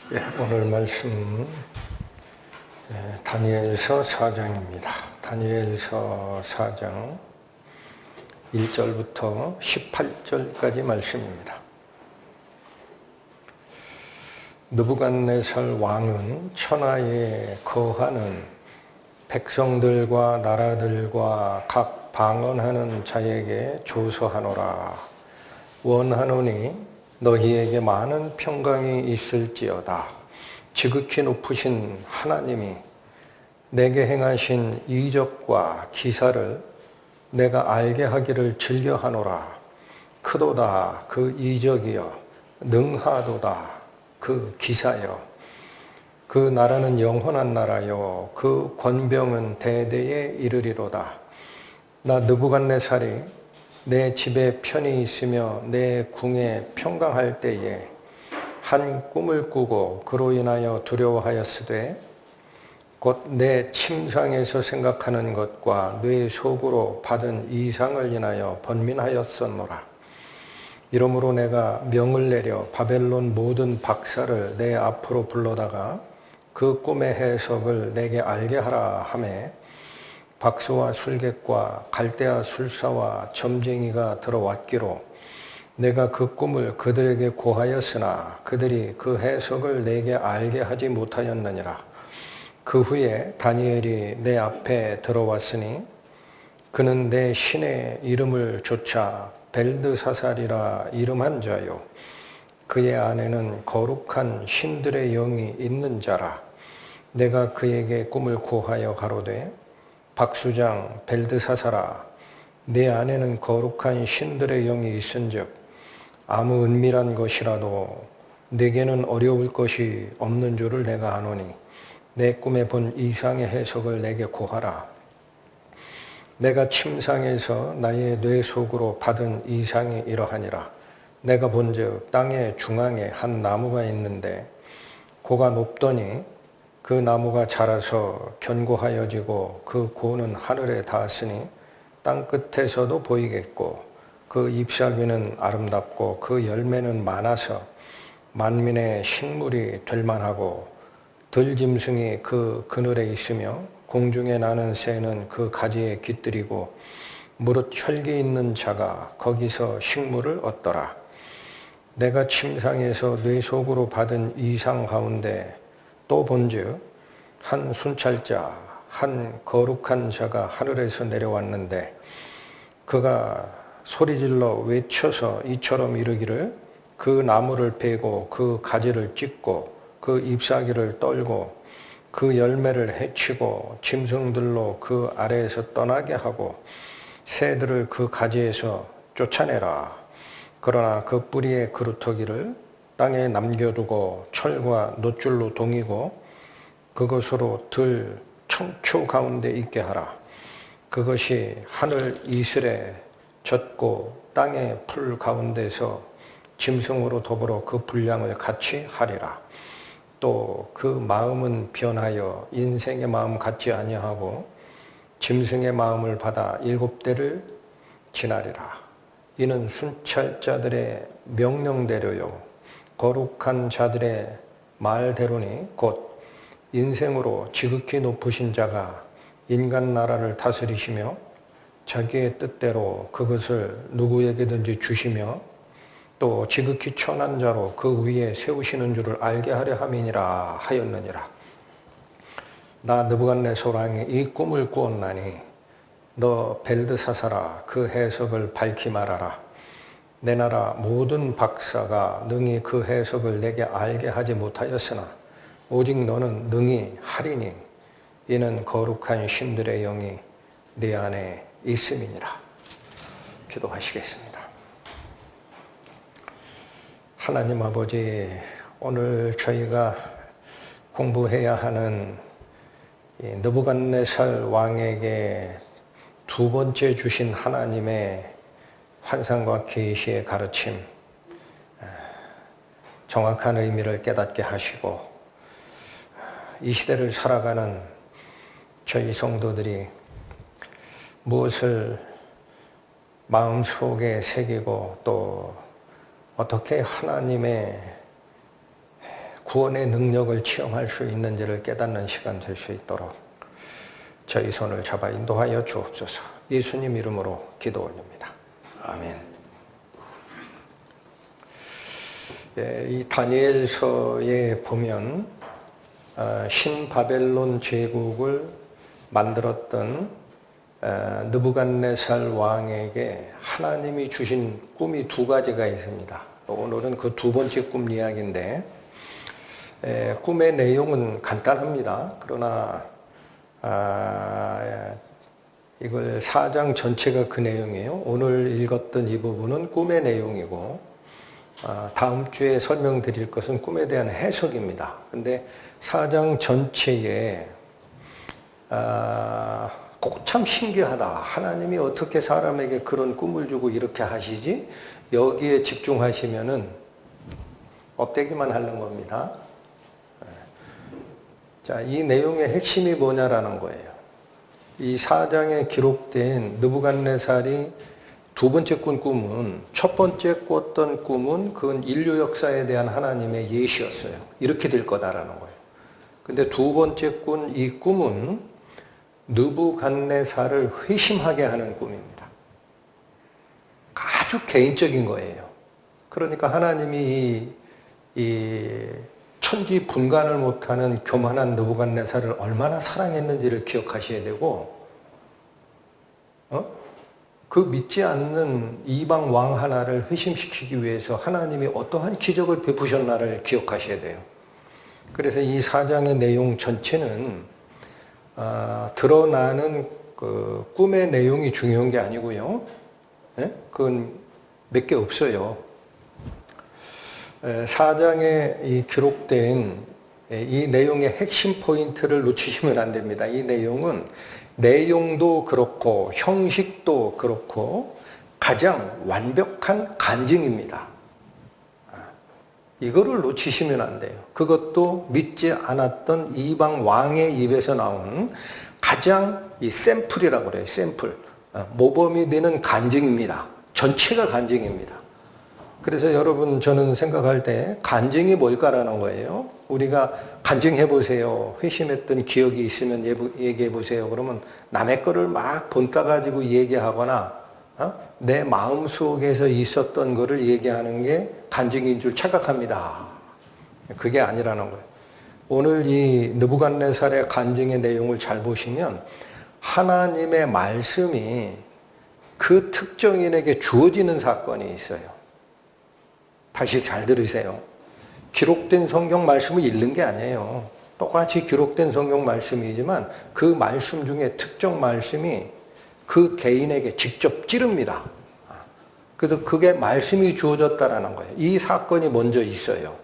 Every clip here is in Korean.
오늘 말씀 다니엘서 4장입니다. 다니엘서 4장 1절부터 18절까지 말씀입니다. 느부갓네살 왕은 천하에 거하는 백성들과 나라들과 각 방언하는 자에게 조서하노라. 원하노니 너희에게 많은 평강이 있을지어다. 지극히 높으신 하나님이 내게 행하신 이적과 기사를 내가 알게 하기를 즐겨하노라. 크도다 그 이적이여, 능하도다 그 기사여. 그 나라는 영원한 나라요, 그 권병은 대대에 이르리로다. 나 느부갓네살이 내 집에 편히 있으며 내 궁에 평강할 때에 한 꿈을 꾸고 그로 인하여 두려워하였으되 곧 내 침상에서 생각하는 것과 뇌 속으로 받은 이상을 인하여 번민하였었노라. 이러므로 내가 명을 내려 바벨론 모든 박사를 내 앞으로 불러다가 그 꿈의 해석을 내게 알게 하라 하매 박수와 술객과 갈대아 술사와 점쟁이가 들어왔기로 내가 그 꿈을 그들에게 고하였으나 그들이 그 해석을 내게 알게 하지 못하였느니라. 그 후에 다니엘이 내 앞에 들어왔으니 그는 내 신의 이름을 조차 벨드사살이라 이름한 자요, 그의 안에는 거룩한 신들의 영이 있는 자라. 내가 그에게 꿈을 고하여 가로되 박수장 벨드사살아, 내 안에는 거룩한 신들의 영이 있은즉 아무 은밀한 것이라도 내게는 어려울 것이 없는 줄을 내가 아노니 내 꿈에 본 이상의 해석을 내게 고하라. 내가 침상에서 나의 뇌 속으로 받은 이상이 이러하니라. 내가 본즉 땅의 중앙에 한 나무가 있는데 고가 높더니 그 나무가 자라서 견고하여지고 그 고는 하늘에 닿았으니 땅 끝에서도 보이겠고 그 잎사귀는 아름답고 그 열매는 많아서 만민의 식물이 될 만하고 들짐승이 그 그늘에 있으며 공중에 나는 새는 그 가지에 깃들이고 무릇 혈기 있는 자가 거기서 식물을 얻더라. 내가 침상에서 뇌 속으로 받은 이상 가운데 또 본즉 한 순찰자, 한 거룩한 자가 하늘에서 내려왔는데 그가 소리질러 외쳐서 이처럼 이르기를 그 나무를 베고 그 가지를 찢고 그 잎사귀를 떨고 그 열매를 해치고 짐승들로 그 아래에서 떠나게 하고 새들을 그 가지에서 쫓아내라. 그러나 그 뿌리의 그루터기를 땅에 남겨두고 철과 놋줄로 동이고 그것으로 들 청초 가운데 있게 하라. 그것이 하늘 이슬에 젖고 땅의 풀 가운데서 짐승으로 더불어 그 분량을 같이 하리라. 또 그 마음은 변하여 인생의 마음 같지 아니하고 짐승의 마음을 받아 7대를 지나리라. 이는 순찰자들의 명령대로요 거룩한 자들의 말대로니 곧 인생으로 지극히 높으신 자가 인간 나라를 다스리시며 자기의 뜻대로 그것을 누구에게든지 주시며 또 지극히 천한 자로 그 위에 세우시는 줄을 알게 하려 함이니라 하였느니라. 나 느부갓네살 왕이 이 꿈을 꾸었나니 너 벨드사살아, 그 해석을 밝히 말하라. 내 나라 모든 박사가 능히 그 해석을 내게 알게 하지 못하였으나 오직 너는 능히 하리니 이는 거룩한 신들의 영이 네 안에 있음이니라. 기도하시겠습니다. 하나님 아버지, 오늘 저희가 공부해야 하는 느부갓네살 왕에게 두 번째 주신 하나님의 환상과 계시의 가르침, 정확한 의미를 깨닫게 하시고 이 시대를 살아가는 저희 성도들이 무엇을 마음속에 새기고 또 어떻게 하나님의 구원의 능력을 체험할 수 있는지를 깨닫는 시간 될 수 있도록 저희 손을 잡아 인도하여 주옵소서. 예수님 이름으로 기도 올립니다. 아멘. 이 다니엘서에 보면 신바벨론 제국을 만들었던 느부갓네살 왕에게 하나님이 주신 꿈이 두 가지가 있습니다. 오늘은 그 두 번째 꿈 이야기인데 꿈의 내용은 간단합니다. 그러나 이걸 4장 전체가 그 내용이에요. 오늘 읽었던 이 부분은 꿈의 내용이고 다음 주에 설명드릴 것은 꿈에 대한 해석입니다. 근데 4장 전체에 참 신기하다. 하나님이 어떻게 사람에게 그런 꿈을 주고 이렇게 하시지? 여기에 집중하시면은 업되기만 하는 겁니다. 자, 이 내용의 핵심이 뭐냐라는 거예요. 이 4장에 기록된 느부갓네살이 두 번째 꾼 꿈은 첫 번째 꿨던 꿈은 그건 인류 역사에 대한 하나님의 예시였어요. 이렇게 될 거다라는 거예요. 근데 두 번째 꾼 이 꿈은 느부갓네살을 회심하게 하는 꿈입니다. 아주 개인적인 거예요. 그러니까 하나님이 이 천지 분간을 못하는 교만한 느부갓네살을 얼마나 사랑했는지를 기억하셔야 되고, 그 믿지 않는 이방 왕 하나를 회심시키기 위해서 하나님이 어떠한 기적을 베푸셨나를 기억하셔야 돼요. 그래서 이 4장의 내용 전체는 드러나는 그 꿈의 내용이 중요한 게 아니고요. 그건 몇 개 없어요. 4장에 이 기록된 이 내용의 핵심 포인트를 놓치시면 안 됩니다. 이 내용은 내용도 그렇고 형식도 그렇고 가장 완벽한 간증입니다. 이거를 놓치시면 안 돼요. 그것도 믿지 않았던 이방 왕의 입에서 나온 가장 이 샘플이라고 그래요. 샘플. 모범이 되는 간증입니다. 전체가 간증입니다. 그래서 여러분, 저는 생각할 때 간증이 뭘까라는 거예요. 우리가 간증해 보세요. 회심했던 기억이 있으면 얘기해 보세요. 그러면 남의 거를 막 본따 가지고 얘기하거나 내 마음속에서 있었던 거를 얘기하는 게 간증인 줄 착각합니다. 그게 아니라는 거예요. 오늘 이 느부갓네살의 간증의 내용을 잘 보시면 하나님의 말씀이 그 특정인에게 주어지는 사건이 있어요. 다시 잘 들으세요. 기록된 성경 말씀을 읽는 게 아니에요. 똑같이 기록된 성경 말씀이지만 그 말씀 중에 특정 말씀이 그 개인에게 직접 찌릅니다. 그래서 그게 말씀이 주어졌다라는 거예요. 이 사건이 먼저 있어요.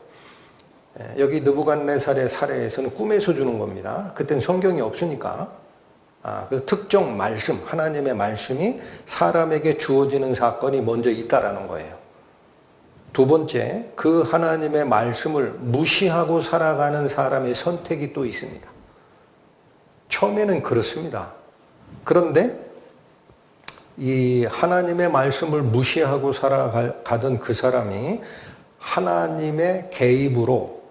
여기 느부갓네살의 사례에서는 꿈에서 주는 겁니다. 그땐 성경이 없으니까. 그래서 특정 말씀, 하나님의 말씀이 사람에게 주어지는 사건이 먼저 있다라는 거예요. 두 번째, 그 하나님의 말씀을 무시하고 살아가는 사람의 선택이 또 있습니다. 처음에는 그렇습니다. 그런데 이 하나님의 말씀을 무시하고 살아가던 그 사람이 하나님의 개입으로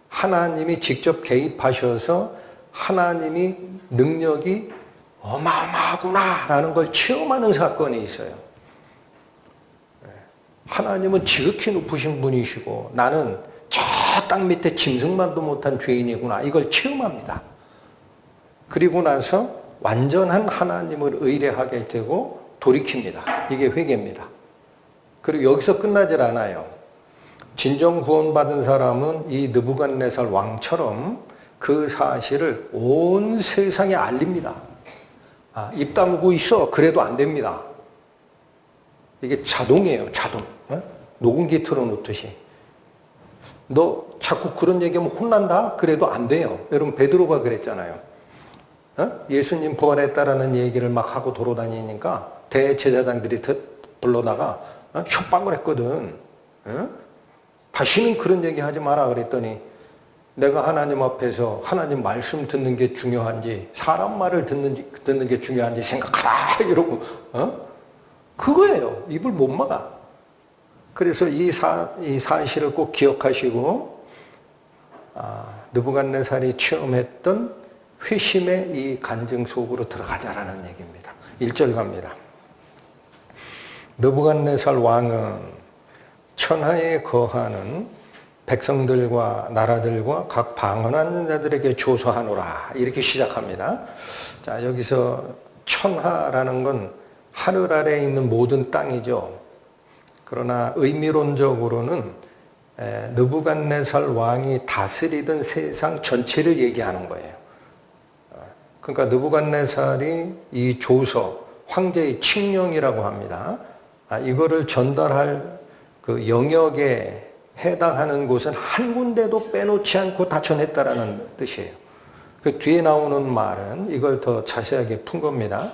하나님이 직접 개입하셔서 하나님이 능력이 어마어마하구나라는 걸 체험하는 사건이 있어요. 하나님은 지극히 높으신 분이시고 나는 저 땅 밑에 짐승만도 못한 죄인이구나. 이걸 체험합니다. 그리고 나서 완전한 하나님을 의뢰하게 되고 돌이킵니다. 이게 회개입니다. 그리고 여기서 끝나질 않아요. 진정 구원받은 사람은 이 느부갓네살 왕처럼 그 사실을 온 세상에 알립니다. 입 다물고 있어. 그래도 안 됩니다. 이게 자동이에요. 자동. 녹음기 틀어놓듯이. 너 자꾸 그런 얘기하면 혼난다? 그래도 안 돼요. 여러분, 베드로가 그랬잖아요. 예수님 부활했다라는 얘기를 막 하고 돌아다니니까 대제사장들이 불러다가 협박을 했거든. 다시는 그런 얘기 하지 마라 그랬더니 내가 하나님 앞에서 하나님 말씀 듣는 게 중요한지 사람 말을 듣는 게 중요한지 생각하라 이러고 그거예요. 입을 못 막아. 그래서 이 사실을 꼭 기억하시고 느부갓네살이 체험했던 회심의 이 간증 속으로 들어가자라는 얘기입니다. 1절 갑니다. 느부갓네살 왕은 천하에 거하는 백성들과 나라들과 각 방언하는 자들에게 조소하노라. 이렇게 시작합니다. 자, 여기서 천하라는 건 하늘 아래에 있는 모든 땅이죠. 그러나 의미론적으로는 느부갓네살 왕이 다스리던 세상 전체를 얘기하는 거예요. 그러니까 느부갓네살이 이 조서, 황제의 칙령이라고 합니다. 이거를 전달할 그 영역에 해당하는 곳은 한 군데도 빼놓지 않고 다 전했다라는 뜻이에요. 그 뒤에 나오는 말은 이걸 더 자세하게 푼 겁니다.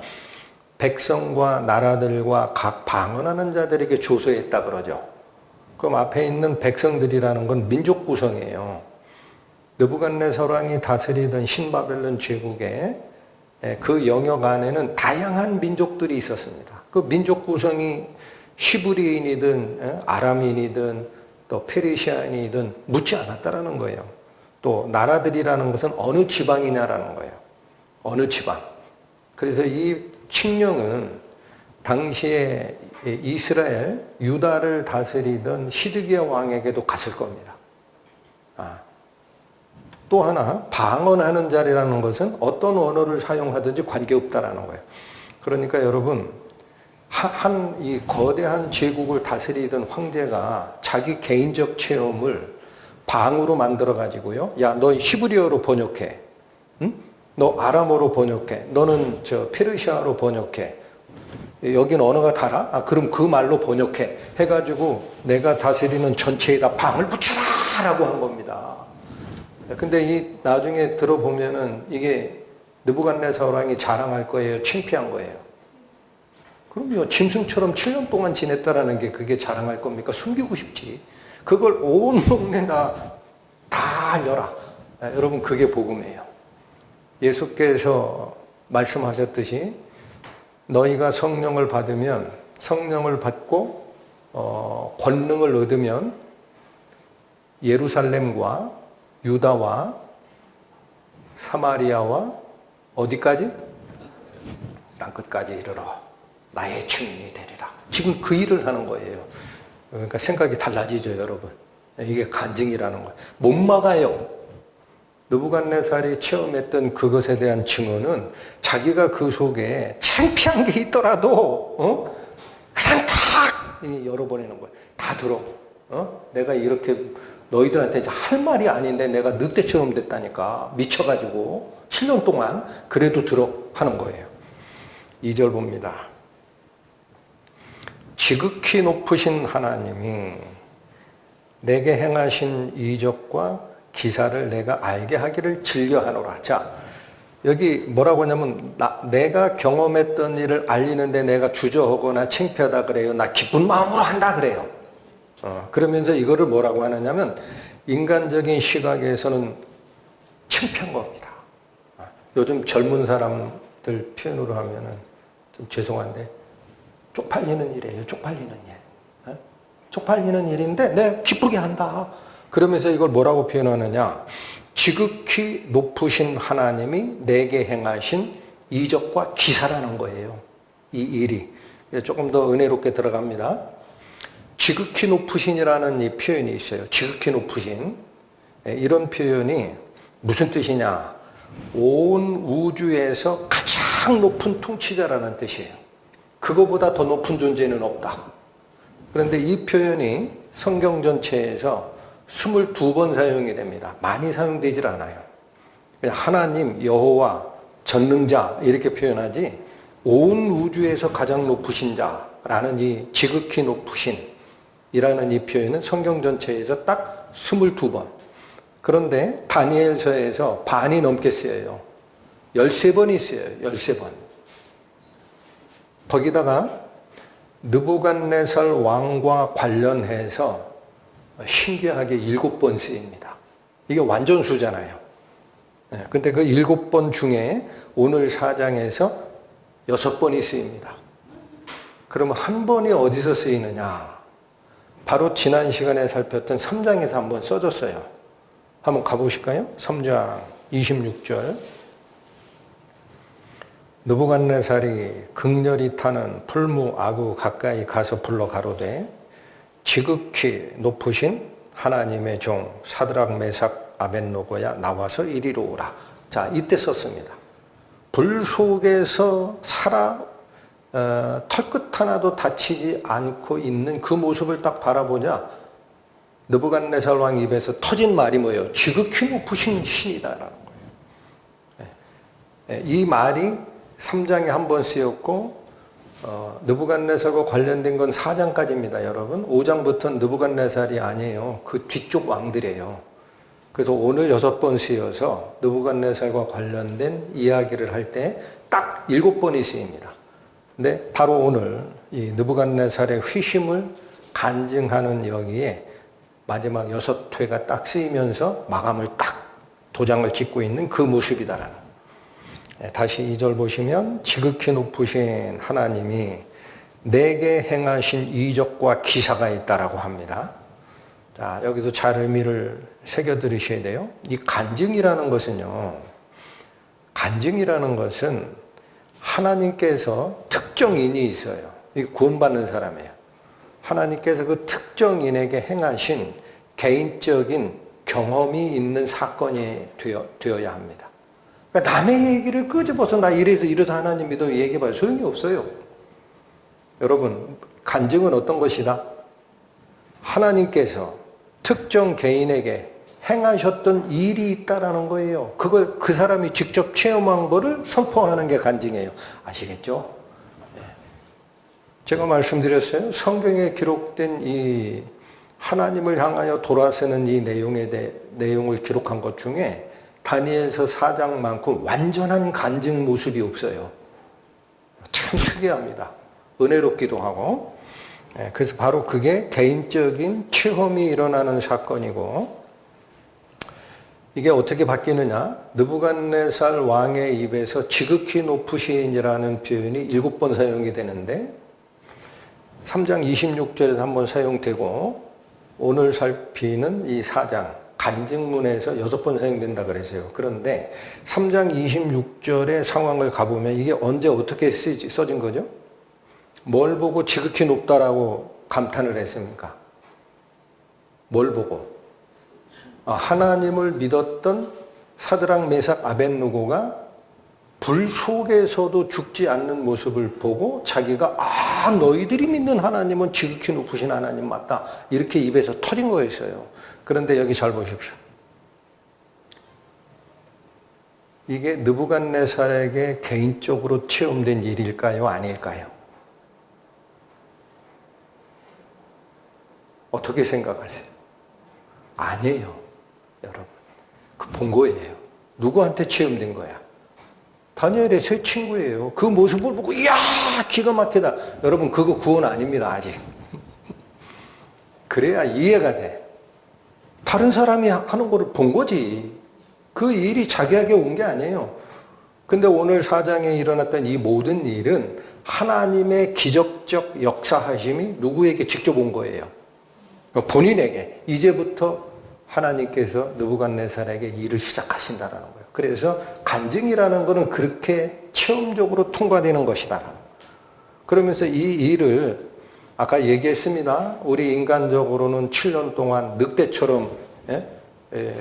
백성과 나라들과 각 방언하는 자들에게 조서했다 그러죠. 그럼 앞에 있는 백성들이라는 건 민족 구성이에요. 느부갓네살 왕이 다스리던 신바벨론 제국에 그 영역 안에는 다양한 민족들이 있었습니다. 그 민족 구성이 히브리인이든 아람인이든 또 페르시아인이든 묻지 않았다라는 거예요. 또 나라들이라는 것은 어느 지방이냐라는 거예요. 어느 지방. 그래서 이 칙령은 당시에 이스라엘, 유다를 다스리던 시드기야 왕에게도 갔을 겁니다. 또 하나 방언하는 자리라는 것은 어떤 언어를 사용하든지 관계없다라는 거예요. 그러니까 여러분 한 이 거대한 제국을 다스리던 황제가 자기 개인적 체험을 방으로 만들어 가지고요. 야, 너 히브리어로 번역해. 응? 너 아람어로 번역해. 너는 저 페르시아로 번역해. 여긴 언어가 달아? 그럼 그 말로 번역해. 해가지고 내가 다스리는 전체에다 방을 붙여라라고 한 겁니다. 근데 이 나중에 들어보면은 이게 느부갓네살 왕이 자랑할 거예요? 창피한 거예요? 그럼요. 짐승처럼 7년 동안 지냈다라는 게 그게 자랑할 겁니까? 숨기고 싶지. 그걸 온 동네가 다 알려라. 여러분 그게 복음이에요. 예수께서 말씀하셨듯이 너희가 성령을 받으면 성령을 받고 권능을 얻으면 예루살렘과 유다와 사마리아와 어디까지? 땅끝까지 이르러 나의 증인이 되리라. 지금 그 일을 하는 거예요. 그러니까 생각이 달라지죠, 여러분. 이게 간증이라는 거예요. 못 막아요. 느부갓네살이 체험했던 그것에 대한 증언은 자기가 그 속에 창피한 게 있더라도 그냥 탁 열어버리는 거예요. 다 들어. 내가 이렇게 너희들한테 이제 할 말이 아닌데 내가 늑대처럼 됐다니까. 미쳐가지고 7년 동안 그래도 들어 하는 거예요. 2절 봅니다. 지극히 높으신 하나님이 내게 행하신 이적과 기사를 내가 알게 하기를 즐겨하노라. 자, 여기 뭐라고 하냐면 내가 경험했던 일을 알리는데 내가 주저하거나 창피하다 그래요. 나 기쁜 마음으로 한다 그래요. 그러면서 이거를 뭐라고 하느냐면 인간적인 시각에서는 창피한 겁니다. 요즘 젊은 사람들 표현으로 하면은 좀 죄송한데 쪽팔리는 일이에요. 쪽팔리는 일. 쪽팔리는 일인데 내가 기쁘게 한다. 그러면서 이걸 뭐라고 표현하느냐. 지극히 높으신 하나님이 내게 행하신 이적과 기사라는 거예요. 이 일이. 조금 더 은혜롭게 들어갑니다. 지극히 높으신이라는 이 표현이 있어요. 지극히 높으신. 이런 표현이 무슨 뜻이냐. 온 우주에서 가장 높은 통치자라는 뜻이에요. 그거보다 더 높은 존재는 없다. 그런데 이 표현이 성경 전체에서 22번 사용이 됩니다. 많이 사용되질 않아요. 하나님, 여호와, 전능자 이렇게 표현하지 온 우주에서 가장 높으신 자라는 이 지극히 높으신이라는 이 표현은 성경 전체에서 딱 22번. 그런데 다니엘서에서 반이 넘게 쓰여요. 13번이 쓰여요. 13번. 거기다가 느부갓네살 왕과 관련해서 신기하게 7번 쓰입니다. 이게 완전수잖아요. 근데 그 7번 중에 오늘 4장에서 6번이 쓰입니다. 그러면 한 번이 어디서 쓰이느냐? 바로 지난 시간에 살폈던 3장에서 한번 써줬어요. 한번 가보실까요? 3장 26절. 느부갓네살이 극렬히 타는 풀무 아구 가까이 가서 불러 가로되 지극히 높으신 하나님의 종 사드락 메삭 아벳노고야 나와서 이리로 오라. 자, 이때 썼습니다. 불 속에서 살아 털끝 하나도 다치지 않고 있는 그 모습을 딱 바라보자 느부갓네살 왕 입에서 터진 말이 뭐예요? 지극히 높으신 신이다라는 거예요. 이 말이 3장에 한 번 쓰였고 느부갓네살과 관련된 건 4장까지입니다. 여러분 5장부터는 느부갓네살이 아니에요. 그 뒤쪽 왕들이에요. 그래서 오늘 6번 쓰여서 느부갓네살과 관련된 이야기를 할 때 딱 7번이 쓰입니다. 근데 바로 오늘 이 느부갓네살의 휘심을 간증하는 여기에 마지막 6회가 딱 쓰이면서 마감을 딱 도장을 찍고 있는 그 모습이다라는. 다시 2절 보시면 지극히 높으신 하나님이 내게 행하신 이적과 기사가 있다라고 합니다. 자, 여기도 잘 의미를 새겨 들으셔야 돼요. 이 간증이라는 것은요. 간증이라는 것은 하나님께서 특정인이 있어요. 이 구원받는 사람이에요. 하나님께서 그 특정인에게 행하신 개인적인 경험이 있는 사건이 되어야 합니다. 그러니까 남의 얘기를 끄집어서 나 이래서 하나님 믿어 얘기해봐요. 소용이 없어요. 여러분, 간증은 어떤 것이다? 하나님께서 특정 개인에게 행하셨던 일이 있다라는 거예요. 그걸 그 사람이 직접 체험한 거를 선포하는 게 간증이에요. 아시겠죠? 제가 말씀드렸어요. 성경에 기록된 이 하나님을 향하여 돌아서는 이 내용을 기록한 것 중에 다니엘서 4장만큼 완전한 간증 모습이 없어요. 참 특이합니다. 은혜롭기도 하고. 그래서 바로 그게 개인적인 체험이 일어나는 사건이고, 이게 어떻게 바뀌느냐? 느부갓네살 왕의 입에서 지극히 높으신이라는 표현이 7번 사용이 되는데 3장 26절에서 한번 사용되고 오늘 살피는 이 4장 간증문에서 6번 사용된다 그랬어요. 그런데 3장 26절의 상황을 가보면 이게 언제 어떻게 써진 거죠? 뭘 보고 지극히 높다라고 감탄을 했습니까? 뭘 보고? 하나님을 믿었던 사드락 메삭 아벳느고가 불 속에서도 죽지 않는 모습을 보고 자기가 너희들이 믿는 하나님은 지극히 높으신 하나님 맞다. 이렇게 입에서 터진 거였어요. 그런데 여기 잘 보십시오. 이게 느부갓네살에게 개인적으로 체험된 일일까요? 아닐까요? 어떻게 생각하세요? 아니에요. 여러분, 그 본 거예요. 누구한테 체험된 거야? 다니엘의 새 친구예요. 그 모습을 보고 이야 기가 막히다. 여러분 그거 구원 아닙니다. 아직. 그래야 이해가 돼. 다른 사람이 하는 거를 본 거지. 그 일이 자기에게 온 게 아니에요. 근데 오늘 4장에 일어났던 이 모든 일은 하나님의 기적적 역사하심이 누구에게 직접 온 거예요. 본인에게. 이제부터 하나님께서 느부갓네살에게 일을 시작하신다라는 거예요. 그래서 간증이라는 것은 그렇게 체험적으로 통과되는 것이다. 그러면서 이 일을 아까 얘기했습니다. 우리 인간적으로는 7년 동안 늑대처럼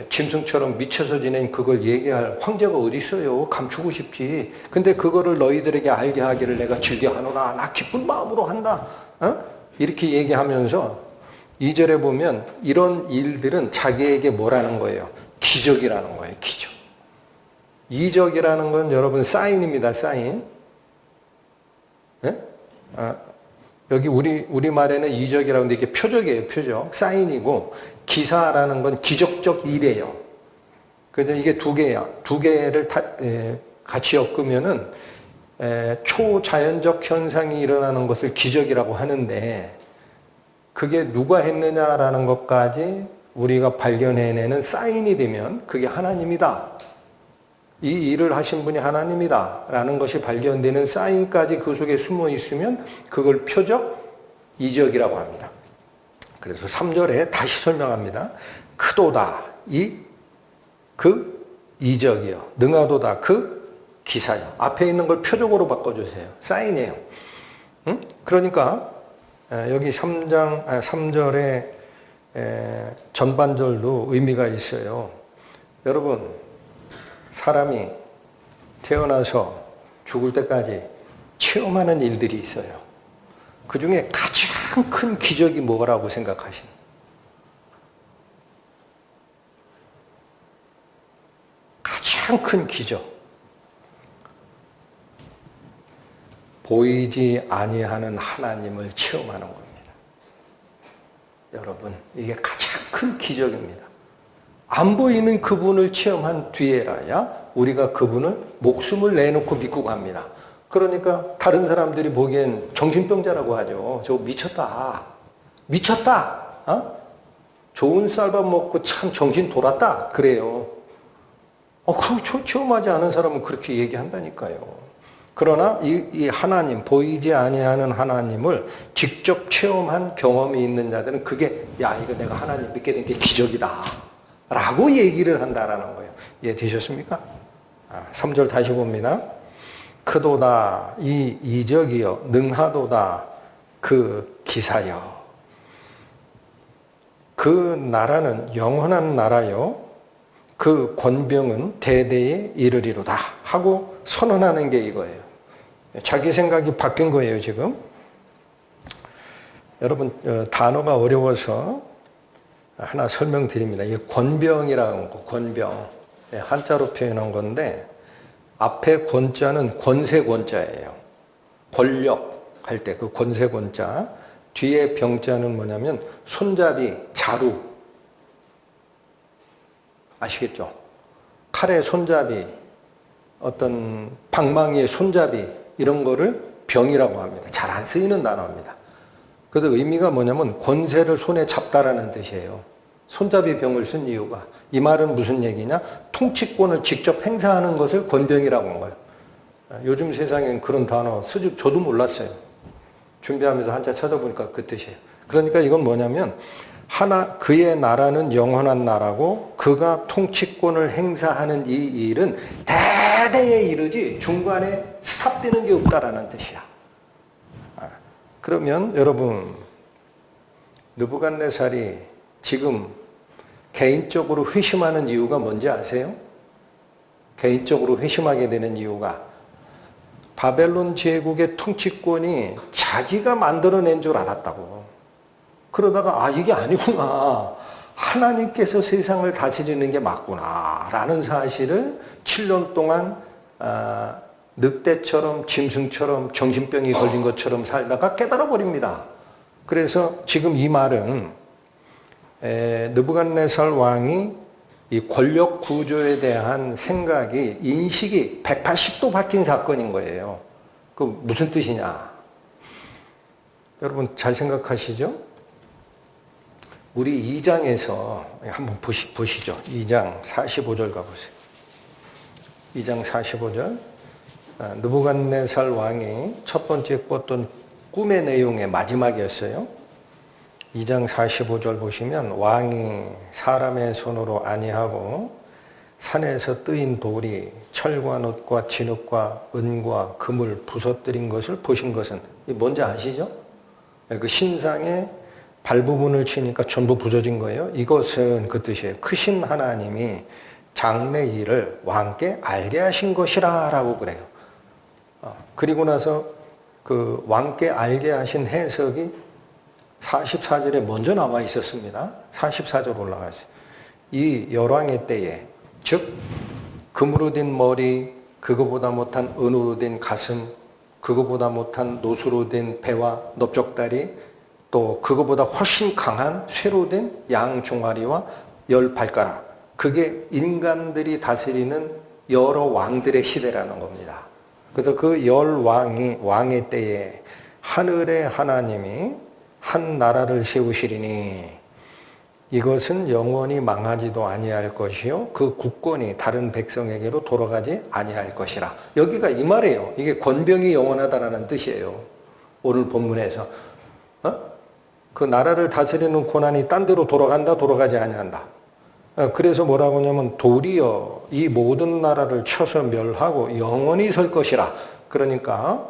짐승처럼 미쳐서 지낸 그걸 얘기할 황제가 어디 있어요? 감추고 싶지. 근데 그거를 너희들에게 알게 하기를 내가 즐겨하노라. 나 기쁜 마음으로 한다. 이렇게 얘기하면서 2절에 보면 이런 일들은 자기에게 뭐라는 거예요? 기적이라는 거예요. 기적. 이적이라는 건 여러분 사인입니다. 사인. 네? 여기 우리말에는 이적이라고 하는데 이게 표적이에요. 표적. 사인이고 기사라는 건 기적적 일이에요. 그래서 이게 두 개야. 두 개를 같이 엮으면은 초자연적 현상이 일어나는 것을 기적이라고 하는데 그게 누가 했느냐라는 것까지 우리가 발견해내는 사인이 되면 그게 하나님이다. 이 일을 하신 분이 하나님이다. 라는 것이 발견되는 사인까지 그 속에 숨어 있으면 그걸 표적, 이적이라고 합니다. 그래서 3절에 다시 설명합니다. 크도다 그 이적이요. 능하도다 그 기사요. 앞에 있는 걸 표적으로 바꿔주세요. 사인이에요. 응? 그러니까 여기 3절의 전반절도 의미가 있어요. 여러분, 사람이 태어나서 죽을 때까지 체험하는 일들이 있어요. 그 중에 가장 큰 기적이 뭐라고 생각하십니까? 가장 큰 기적. 보이지 아니하는 하나님을 체험하는 겁니다. 여러분, 이게 가장 큰 기적입니다. 안 보이는 그분을 체험한 뒤에라야 우리가 그분을 목숨을 내놓고 믿고 갑니다. 그러니까 다른 사람들이 보기엔 정신병자라고 하죠. 저거 미쳤다. 미쳤다. 어? 좋은 쌀밥 먹고 참 정신 돌았다. 그래요. 그거 체험하지 않은 사람은 그렇게 얘기한다니까요. 그러나 이 하나님, 보이지 아니하는 하나님을 직접 체험한 경험이 있는 자들은 그게, 야, 이거 내가 하나님 믿게 된 게 기적이다 라고 얘기를 한다라는 거예요. 이해되셨습니까? 3절 다시 봅니다. 크도다 이 이적이요, 능하도다 그 기사요. 그 나라는 영원한 나라요, 그 권병은 대대에 이르리로다 하고 선언하는 게 이거예요. 자기 생각이 바뀐 거예요, 지금. 여러분, 단어가 어려워서 하나 설명드립니다. 이게 권병이라는 거, 권병. 한자로 표현한 건데, 앞에 권자는 권세 권자예요. 권력 할 때 그 권세 권자. 뒤에 병자는 뭐냐면 손잡이, 자루. 아시겠죠? 칼의 손잡이, 어떤 방망이의 손잡이, 이런 거를 병이라고 합니다. 잘 안 쓰이는 단어입니다. 그래서 의미가 뭐냐면 권세를 손에 잡다라는 뜻이에요. 손잡이 병을 쓴 이유가. 이 말은 무슨 얘기냐? 통치권을 직접 행사하는 것을 권병이라고 한 거예요. 요즘 세상엔 그런 단어 쓰지, 저도 몰랐어요. 준비하면서 한자 찾아보니까 그 뜻이에요. 그러니까 이건 뭐냐면 그의 나라는 영원한 나라고 그가 통치권을 행사하는 이 일은 대대에 이르지 중간에 스탑되는 게 없다라는 뜻이야. 그러면 여러분, 느부갓네살이 지금 개인적으로 회심하는 이유가 뭔지 아세요? 개인적으로 회심하게 되는 이유가 바벨론 제국의 통치권이 자기가 만들어낸 줄 알았다고. 그러다가 이게 아니구나. 하나님께서 세상을 다스리는 게 맞구나 라는 사실을 7년 동안 늑대처럼 짐승처럼 정신병이 걸린 것처럼 살다가 깨달아 버립니다. 그래서 지금 이 말은 느부갓네살 왕이 이 권력 구조에 대한 생각이, 인식이 180도 바뀐 사건인 거예요. 그 무슨 뜻이냐? 여러분 잘 생각하시죠? 우리 2장에서 한번 보시죠. 2장 45절 가보세요. 2장 45절. 느부갓네살 왕이 첫 번째 꿨던 꿈의 내용의 마지막이었어요. 2장 45절 보시면 왕이 사람의 손으로 아니하고 산에서 뜨인 돌이 철과 놋과 진흙과 은과 금을 부서뜨린 것을 보신 것은 뭔지 아시죠? 그 신상의 발 부분을 치니까 전부 부서진 거예요. 이것은 그 뜻이에요. 크신 하나님이 장래 일을 왕께 알게 하신 것이라 라고 그래요. 그리고 나서 그 왕께 알게 하신 해석이 44절에 먼저 나와 있었습니다. 44절 올라가세요. 이 열왕의 때에, 즉 금으로 된 머리, 그거보다 못한 은으로 된 가슴, 그거보다 못한 노수로 된 배와 넓적다리, 또 그거보다 훨씬 강한 쇠로 된 양 종아리와 10발가락. 그게 인간들이 다스리는 여러 왕들의 시대라는 겁니다. 그래서 그 왕의 때에 하늘의 하나님이 한 나라를 세우시리니 이것은 영원히 망하지도 아니할 것이요 그 국권이 다른 백성에게로 돌아가지 아니할 것이라. 여기가 이 말이에요. 이게 권병이 영원하다라는 뜻이에요. 오늘 본문에서 그 나라를 다스리는 고난이 딴 데로 돌아간다, 돌아가지 아니한다. 그래서 뭐라고 하냐면 도리어 이 모든 나라를 쳐서 멸하고 영원히 설 것이라. 그러니까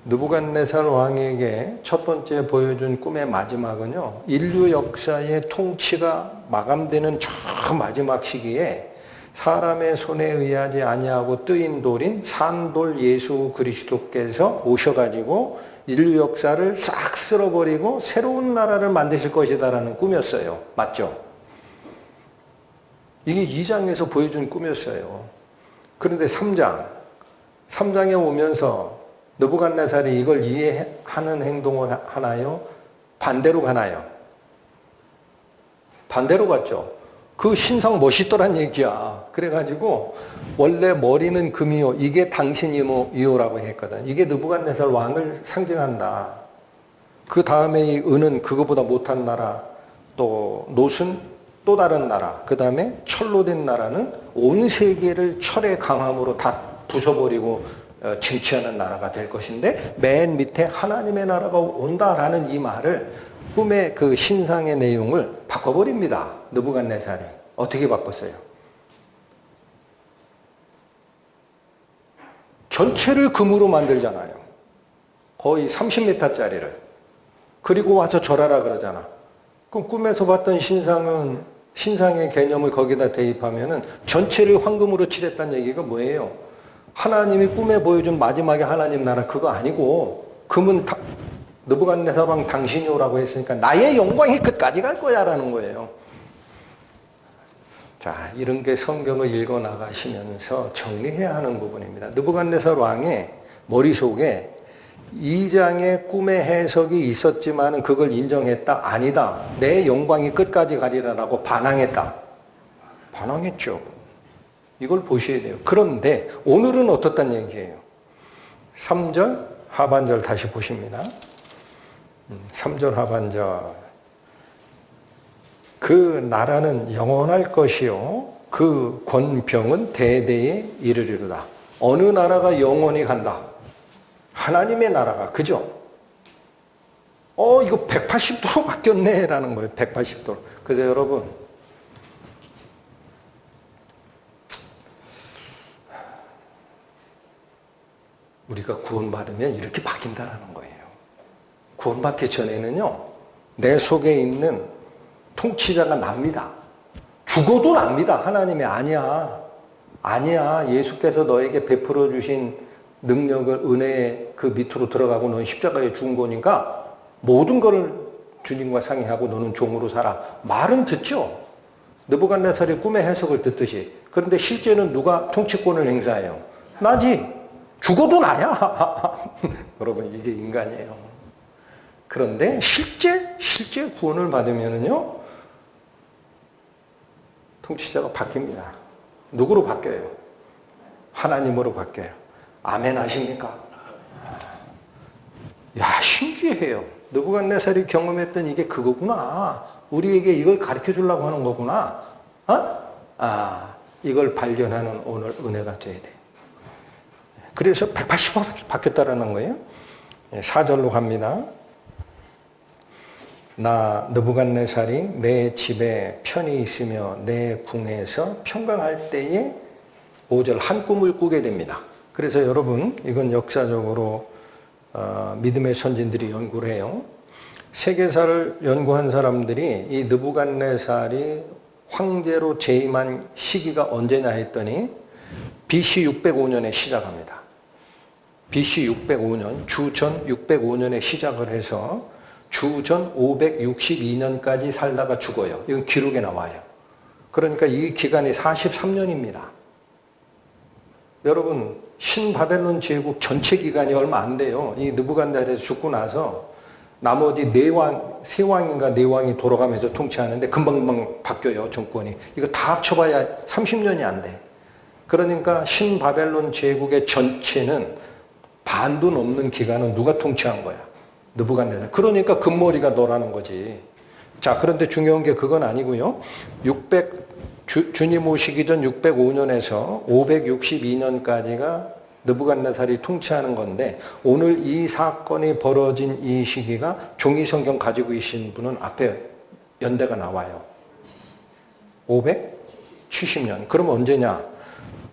느부갓네살 왕에게 첫 번째 보여준 꿈의 마지막은요, 인류 역사의 통치가 마감되는 저 마지막 시기에 사람의 손에 의하지 아니하고 뜨인 돌인 산돌 예수 그리스도께서 오셔가지고 인류 역사를 싹 쓸어버리고 새로운 나라를 만드실 것이다라는 꿈이었어요. 맞죠? 이게 2장에서 보여준 꿈이었어요. 그런데 3장에 오면서 느부갓네살이 이걸 이해하는 행동을 하나요? 반대로 가나요? 반대로 갔죠. 그 신상 멋있더란 얘기야. 그래가지고 원래 머리는 금이요, 이게 당신이요라고 했거든. 이게 느부갓네살 왕을 상징한다. 그 다음에 이 은은 그거보다 못한 나라, 또 노은 또 다른 나라, 그 다음에 철로 된 나라는 온 세계를 철의 강함으로 다 부숴버리고 쟁취하는 나라가 될 것인데, 맨 밑에 하나님의 나라가 온다라는 이 말을, 꿈의 그 신상의 내용을 바꿔버립니다. 느부갓네살이. 어떻게 바꿨어요? 전체를 금으로 만들잖아요. 거의 30m짜리를. 그리고 와서 절하라 그러잖아. 그럼 꿈에서 봤던 신상의 개념을 거기다 대입하면은 전체를 황금으로 칠했다는 얘기가 뭐예요? 하나님이 꿈에 보여준 마지막에 하나님 나라 그거 아니고, 금은 느부갓네살 왕 당신이오라고 했으니까 나의 영광이 끝까지 갈 거야 라는 거예요. 자, 이런 게 성경을 읽어 나가시면서 정리해야 하는 부분입니다. 느부갓네살 왕의 머릿속에 2장의 꿈의 해석이 있었지만 그걸 인정했다? 아니다. 내 영광이 끝까지 가리라라고 반항했다. 반항했죠. 이걸 보셔야 돼요. 그런데 오늘은 어떻단 얘기예요? 3절 하반절 다시 보십니다. 3절 하반절. 그 나라는 영원할 것이요 그 권병은 대대에 이르리로다. 어느 나라가 영원히 간다? 하나님의 나라가. 그죠? 이거 180도로 바뀌었네 라는 거예요. 180도로. 그래서 여러분, 우리가 구원받으면 이렇게 바뀐다라는 거예요. 구원받기 전에는요, 내 속에 있는 통치자가 납니다. 죽어도 납니다. 하나님이 아니야. 예수께서 너에게 베풀어 주신 능력을, 은혜의 그 밑으로 들어가고 너는 십자가에 죽은 거니까 모든 것을 주님과 상의하고 너는 종으로 살아. 말은 듣죠. 느부갓네살이 꿈의 해석을 듣듯이. 그런데 실제는 누가 통치권을 행사해요? 나지. 죽어도 나야. 여러분, 이게 인간이에요. 그런데 실제 구원을 받으면은요, 통치자가 바뀝니다. 누구로 바뀌어요? 하나님으로 바뀌어요. 아멘 하십니까? 야, 신기해요. 느부갓네살이 경험했던 이게 그거구나. 우리에게 이걸 가르쳐 주려고 하는 거구나. 이걸 발견하는 오늘 은혜가 돼야 돼. 그래서 180도 바뀌었다라는 거예요. 4절로 갑니다. 나 느부갓네살이 내 집에 편히 있으며 내 궁에서 평강할 때에 5절 한 꿈을 꾸게 됩니다. 그래서 여러분, 이건 역사적으로 믿음의 선진들이 연구를 해요. 세계사를 연구한 사람들이 이 느부갓네살이 황제로 재임한 시기가 언제냐 했더니 BC 605년에 시작합니다. BC 605년, 주전 605년에 시작을 해서 주전 562년까지 살다가 죽어요. 이건 기록에 나와요. 그러니까 이 기간이 43년입니다. 여러분, 신바벨론 제국 전체 기간이 얼마 안 돼요. 이 느부갓네살에서 죽고 나서 나머지 세 왕인가 네 왕이 돌아가면서 통치하는데 금방금방 바뀌어요, 정권이. 이거 다 합쳐봐야 30년이 안 돼. 그러니까 신바벨론 제국의 전체는 반도 넘는 기간은 누가 통치한 거야? 느부갓네살. 그러니까 금머리가 너라는 거지. 자, 그런데 중요한 게 그건 아니고요. 주님 오시기 전 605년에서 562년까지가 느부갓네살이 통치하는 건데 오늘 이 사건이 벌어진 이 시기가 종이성경 가지고 계신 분은 앞에 연대가 나와요. 570년. 그럼 언제냐?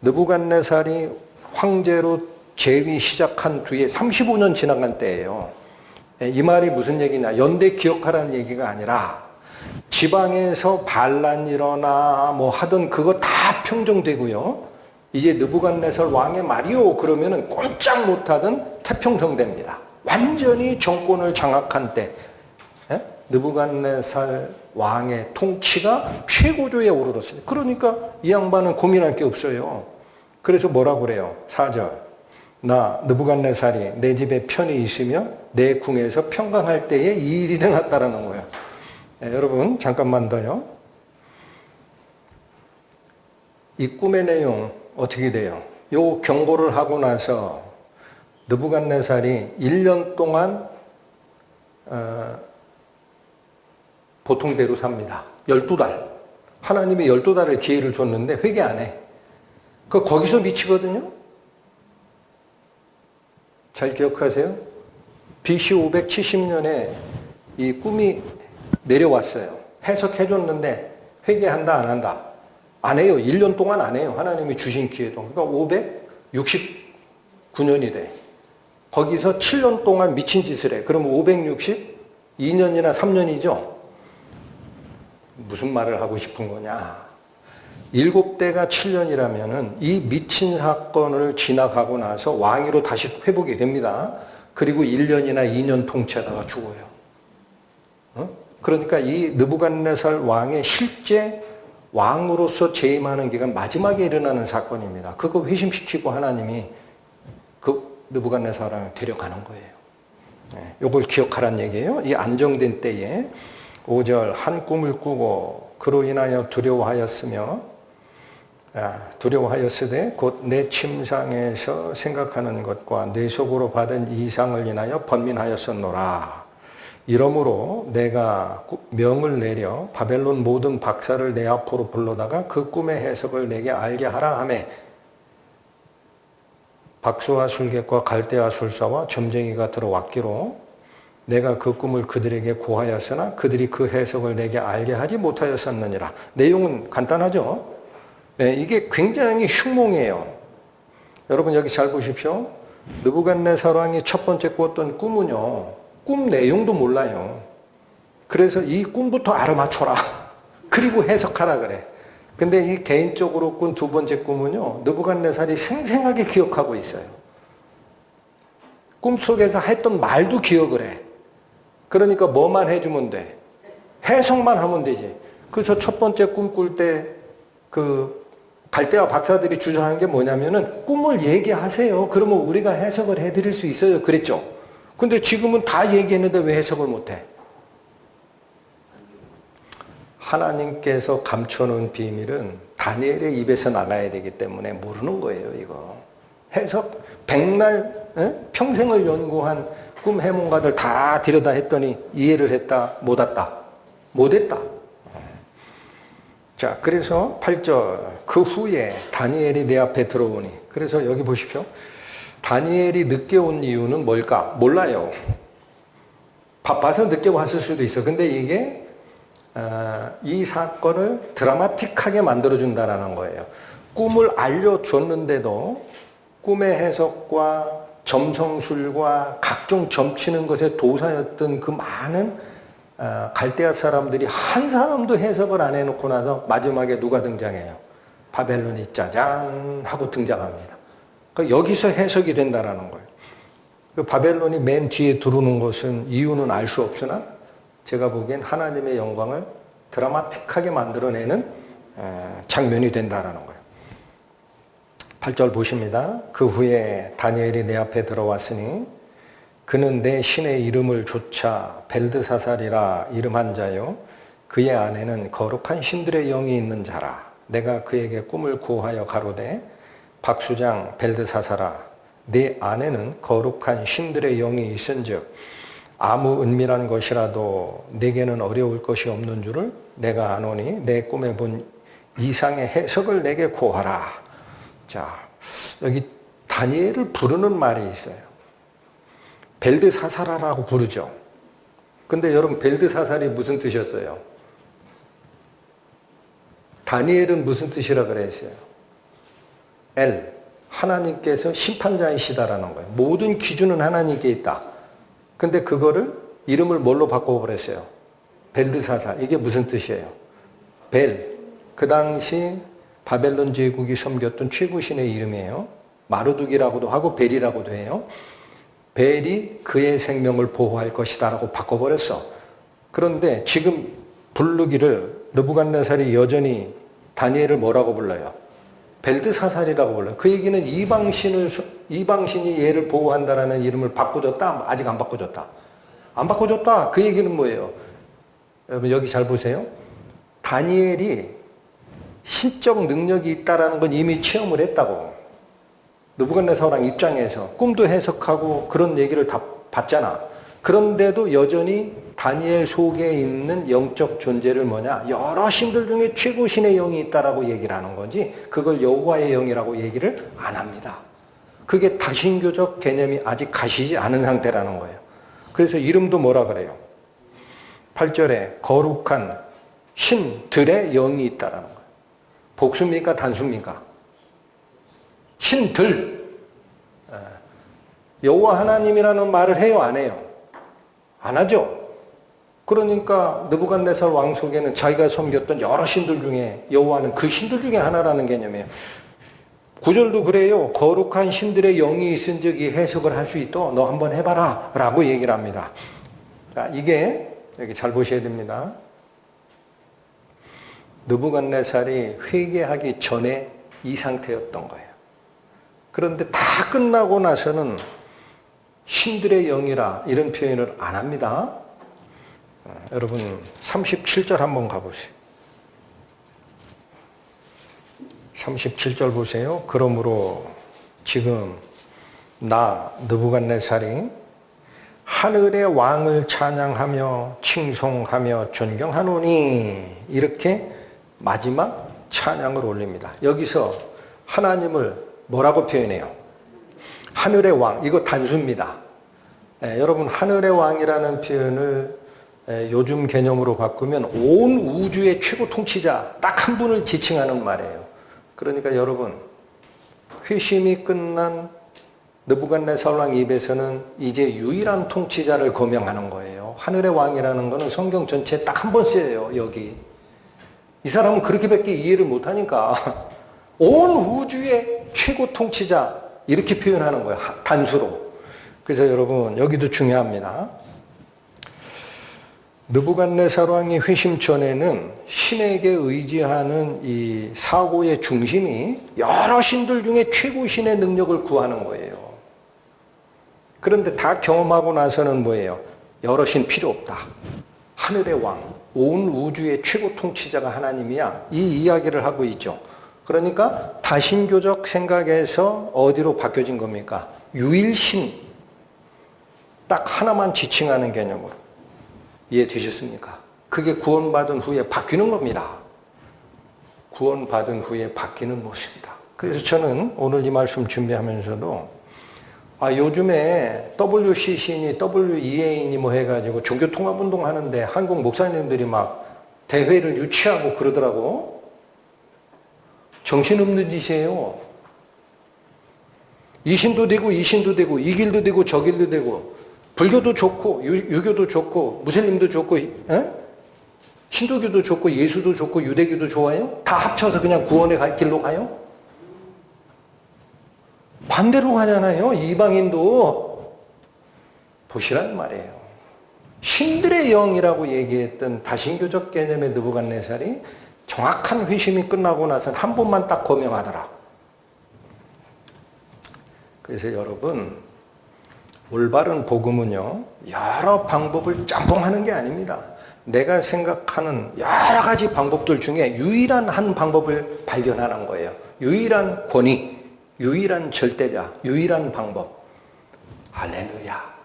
느부갓네살이 황제로 재위 시작한 뒤에 35년 지나간 때예요. 이 말이 무슨 얘기냐? 연대 기억하라는 얘기가 아니라 지방에서 반란이 일어나 뭐 하던 그거 다 평정되고요. 이제 느부갓네살 왕의 말이요 그러면은 꼼짝 못하던 태평성대입니다. 완전히 정권을 장악한 때 느부갓네살 왕의 통치가 최고조에 오르렀어요. 그러니까 이 양반은 고민할 게 없어요. 그래서 뭐라고 그래요? 4절. 나 느부갓네살이 내 집에 편히 있으며 내 궁에서 평강할 때에 이 일이 일어났다라는 거예요. 여러분 잠깐만 더요. 이 꿈의 내용 어떻게 돼요? 요 경고를 하고 나서 느부갓네살이 1년 동안 보통대로 삽니다. 12달. 하나님이 12달을 기회를 줬는데 회개 안 해. 거기서 미치거든요. 잘 기억하세요. BC 570년에 이 꿈이 내려왔어요. 해석해줬는데 회개한다 안 한다? 안 해요. 1년 동안 안 해요. 하나님이 주신 기회도. 그러니까 569년이 돼. 거기서 7년 동안 미친 짓을 해. 그러면 562년이나 3년이죠. 무슨 말을 하고 싶은 거냐. 7대가 7년이라면은 이 미친 사건을 지나가고 나서 왕위로 다시 회복이 됩니다. 그리고 1년이나 2년 통치하다가 죽어요. 그러니까 이 느부갓네살 왕의 실제 왕으로서 재임하는 기간 마지막에 일어나는 사건입니다. 그거 회심시키고 하나님이 그 느부갓네살 왕을 데려가는 거예요. 이걸 기억하란 얘기예요. 이 안정된 때에 5절 한 꿈을 꾸고 그로 인하여 두려워하였으되 곧 내 침상에서 생각하는 것과 내 속으로 받은 이상을 인하여 번민하였었노라. 이러므로 내가 명을 내려 바벨론 모든 박사를 내 앞으로 불러다가 그 꿈의 해석을 내게 알게 하라 하며 박수와 술객과 갈대아 술사와 점쟁이가 들어왔기로 내가 그 꿈을 그들에게 고하였으나 그들이 그 해석을 내게 알게 하지 못하였었느니라. 내용은 간단하죠. 네, 이게 굉장히 흉몽이에요. 여러분 여기 잘 보십시오. 느부갓네살 왕이 첫 번째 꿨던 꿈은요. 꿈 내용도 몰라요. 그래서 이 꿈부터 알아맞혀라. 그리고 해석하라 그래. 근데 이 개인적으로 꾼 두 번째 꿈은요. 느부갓네살이 생생하게 기억하고 있어요. 꿈속에서 했던 말도 기억을 해. 그러니까 뭐만 해주면 돼? 해석만 하면 되지. 그래서 첫 번째 꿈 꿀 때 그 갈대아 박사들이 주장한 게 뭐냐면은 꿈을 얘기하세요. 그러면 우리가 해석을 해드릴 수 있어요. 그랬죠. 근데 지금은 다 얘기했는데 왜 해석을 못해? 하나님께서 감춰놓은 비밀은 다니엘의 입에서 나가야 되기 때문에 모르는 거예요. 이거 해석 백날 평생을 연구한 꿈 해몽가들 다 들여다 했더니 이해를 했다? 못 했다? 못했다. 자, 그래서 8절 그 후에 다니엘이 내 앞에 들어오니. 그래서 여기 보십시오. 다니엘이 늦게 온 이유는 뭘까? 몰라요. 바빠서 늦게 왔을 수도 있어. 근데 이게 이 사건을 드라마틱하게 만들어준다는 거예요. 꿈을 알려줬는데도 꿈의 해석과 점성술과 각종 점치는 것에 도사였던 그 많은 갈대아 사람들이 한 사람도 해석을 안 해놓고 나서 마지막에 누가 등장해요? 바벨론이 짜잔 하고 등장합니다. 여기서 해석이 된다는 거예요. 그 바벨론이 맨 뒤에 들어오는 것은 이유는 알 수 없으나 제가 보기엔 하나님의 영광을 드라마틱하게 만들어내는 장면이 된다는 거예요. 8절 보십니다. 그 후에 다니엘이 내 앞에 들어왔으니 그는 내 신의 이름을 조차 벨드사살이라 이름한 자요 그의 안에는 거룩한 신들의 영이 있는 자라. 내가 그에게 꿈을 구하여 가로되 박수장 벨드사살아 네 안에는 거룩한 신들의 영이 있은즉 아무 은밀한 것이라도 내게는 어려울 것이 없는 줄을 내가 아노니 내 꿈에 본 이상의 해석을 내게 구하라. 자, 여기 다니엘을 부르는 말이 있어요. 벨드사사라라고 부르죠. 근데 여러분 벨드사살이 무슨 뜻이었어요? 다니엘은 무슨 뜻이라 그랬어요? 하나님께서 심판자이시다라는 거예요. 모든 기준은 하나님께 있다. 근데 그거를 이름을 뭘로 바꿔버렸어요? 벨드사살. 이게 무슨 뜻이에요? 그 당시 바벨론 제국이 섬겼던 최고신의 이름이에요. 마르둑이라고도 하고 벨이라고도 해요. 벨이 그의 생명을 보호할 것이다 라고 바꿔버렸어. 그런데 지금 부르기를 느부갓네살이 여전히 다니엘을 뭐라고 불러요? 벨드사살이라고 불러요. 그 얘기는 이방신이 얘를 보호한다라는 이름을 바꿔줬다? 아직 안 바꿔줬다? 안 바꿔줬다. 그 얘기는 뭐예요? 여러분 여기 잘 보세요. 다니엘이 신적 능력이 있다라는 건 이미 체험을 했다고. 느부갓네살 왕 입장에서 꿈도 해석하고 그런 얘기를 다 봤잖아. 그런데도 여전히 다니엘 속에 있는 영적 존재를 뭐냐? 여러 신들 중에 최고신의 영이 있다라고 얘기를 하는 거지 그걸 여호와의 영이라고 얘기를 안 합니다. 그게 다신교적 개념이 아직 가시지 않은 상태라는 거예요. 그래서 이름도 뭐라 그래요? 8절에 거룩한 신들의 영이 있다라는 거예요. 복수입니까? 단수입니까? 신들. 여호와 하나님이라는 말을 해요? 안 해요? 안 하죠? 그러니까 느부갓네살 왕 속에는 자기가 섬겼던 여러 신들 중에 여호와는 그 신들 중에 하나라는 개념이에요. 9절도 그래요. 거룩한 신들의 영이 있은 적이 해석을 할 수 있도록 너 한번 해봐라 라고 얘기를 합니다. 자, 이게 여기 잘 보셔야 됩니다. 느부갓네살이 회개하기 전에 이 상태였던 거예요. 그런데 다 끝나고 나서는 신들의 영이라 이런 표현을 안 합니다. 여러분 37절 한번 가보세요. 37절 보세요. 그러므로 지금 나 느부갓네살이 하늘의 왕을 찬양하며 칭송하며 존경하노니 이렇게 마지막 찬양을 올립니다. 여기서 하나님을 뭐라고 표현해요? 하늘의 왕. 이거 단수입니다. 여러분 하늘의 왕이라는 표현을 요즘 개념으로 바꾸면 온 우주의 최고 통치자 딱 한 분을 지칭하는 말이에요. 그러니까 여러분 회심이 끝난 느부갓네살 왕 입에서는 이제 유일한 통치자를 거명하는 거예요. 하늘의 왕이라는 거는 성경 전체에 딱 한 번 쓰여요. 여기. 이 사람은 그렇게밖에 이해를 못하니까 온 우주의 최고 통치자 이렇게 표현하는 거예요. 단수로. 그래서 여러분 여기도 중요합니다. 느부갓네살 왕이 회심 전에는 신에게 의지하는 이 사고의 중심이 여러 신들 중에 최고 신의 능력을 구하는 거예요. 그런데 다 경험하고 나서는 뭐예요? 여러 신 필요 없다. 하늘의 왕, 온 우주의 최고 통치자가 하나님이야. 이 이야기를 하고 있죠. 그러니까 다신교적 생각에서 어디로 바뀌어진 겁니까? 유일신, 딱 하나만 지칭하는 개념으로. 이해되셨습니까? 그게 구원받은 후에 바뀌는 겁니다. 구원받은 후에 바뀌는 모습이다. 그래서 저는 오늘 이 말씀 준비하면서도 요즘에 WCC니 WEA니 뭐 해가지고 종교통합운동 하는데 한국 목사님들이 막 대회를 유치하고 그러더라고. 정신없는 짓이에요. 이 신도 되고 이 신도 되고 이 길도 되고 저 길도 되고 불교도 좋고 유교도 좋고 무슬림도 좋고 힌두교도 좋고 예수도 좋고 유대교도 좋아요? 다 합쳐서 그냥 구원의 길로 가요? 반대로 가잖아요. 이방인도. 보시란 말이에요. 신들의 영이라고 얘기했던 다신교적 개념의 느부갓네살이 정확한 회심이 끝나고 나서는 한 번만 딱 거명하더라. 그래서 여러분 올바른 복음은요 여러 방법을 짬뽕하는 게 아닙니다. 내가 생각하는 여러 가지 방법들 중에 유일한 한 방법을 발견하는 거예요. 유일한 권위, 유일한 절대자, 유일한 방법. 할렐루야.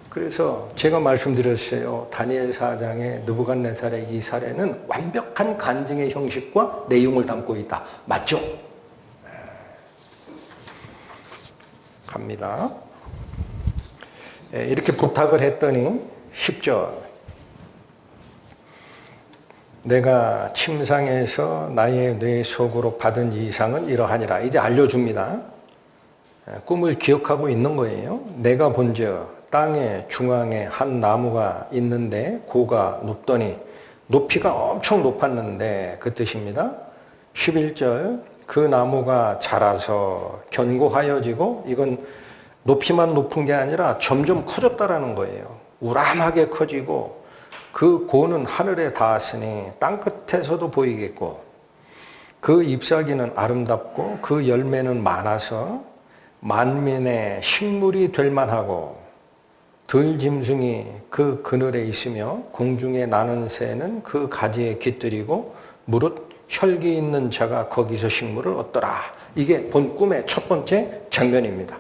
그래서 제가 말씀드렸어요. 다니엘 4장의 느부갓네살의 이 사례는 완벽한 간증의 형식과 내용을 담고 있다. 맞죠? 갑니다. 이렇게 부탁을 했더니 10절. 내가 침상에서 나의 뇌 속으로 받은 이상은 이러하니라. 이제 알려줍니다. 꿈을 기억하고 있는 거예요. 내가 본즉 땅의 중앙에 한 나무가 있는데 고가 높더니 높이가 엄청 높았는데 그 뜻입니다. 11절 그 나무가 자라서 견고하여지고 이건 높이만 높은 게 아니라 점점 커졌다라는 거예요. 우람하게 커지고 그 고는 하늘에 닿았으니 땅끝에서도 보이겠고 그 잎사귀는 아름답고 그 열매는 많아서 만민의 식물이 될 만하고 들짐승이 그 그늘에 있으며 공중에 나는 새는 그 가지에 깃들이고 무릇 혈기 있는 자가 거기서 식물을 얻더라. 이게 본 꿈의 첫 번째 장면입니다.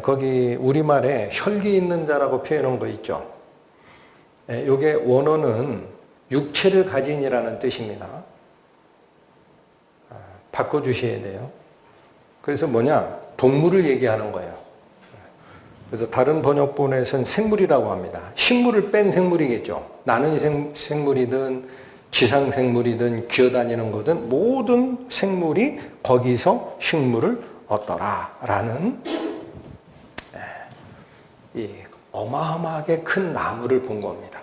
거기 우리말에 혈기 있는 자라고 표현한 거 있죠. 이게 원어는 육체를 가진이라는 뜻입니다. 바꿔주셔야 돼요. 그래서 뭐냐? 동물을 얘기하는 거예요. 그래서 다른 번역본에서는 생물이라고 합니다. 식물을 뺀 생물이겠죠. 나는 생물이든 지상생물이든 기어다니는 거든 모든 생물이 거기서 식물을 얻더라 라는 이 어마어마하게 큰 나무를 본 겁니다.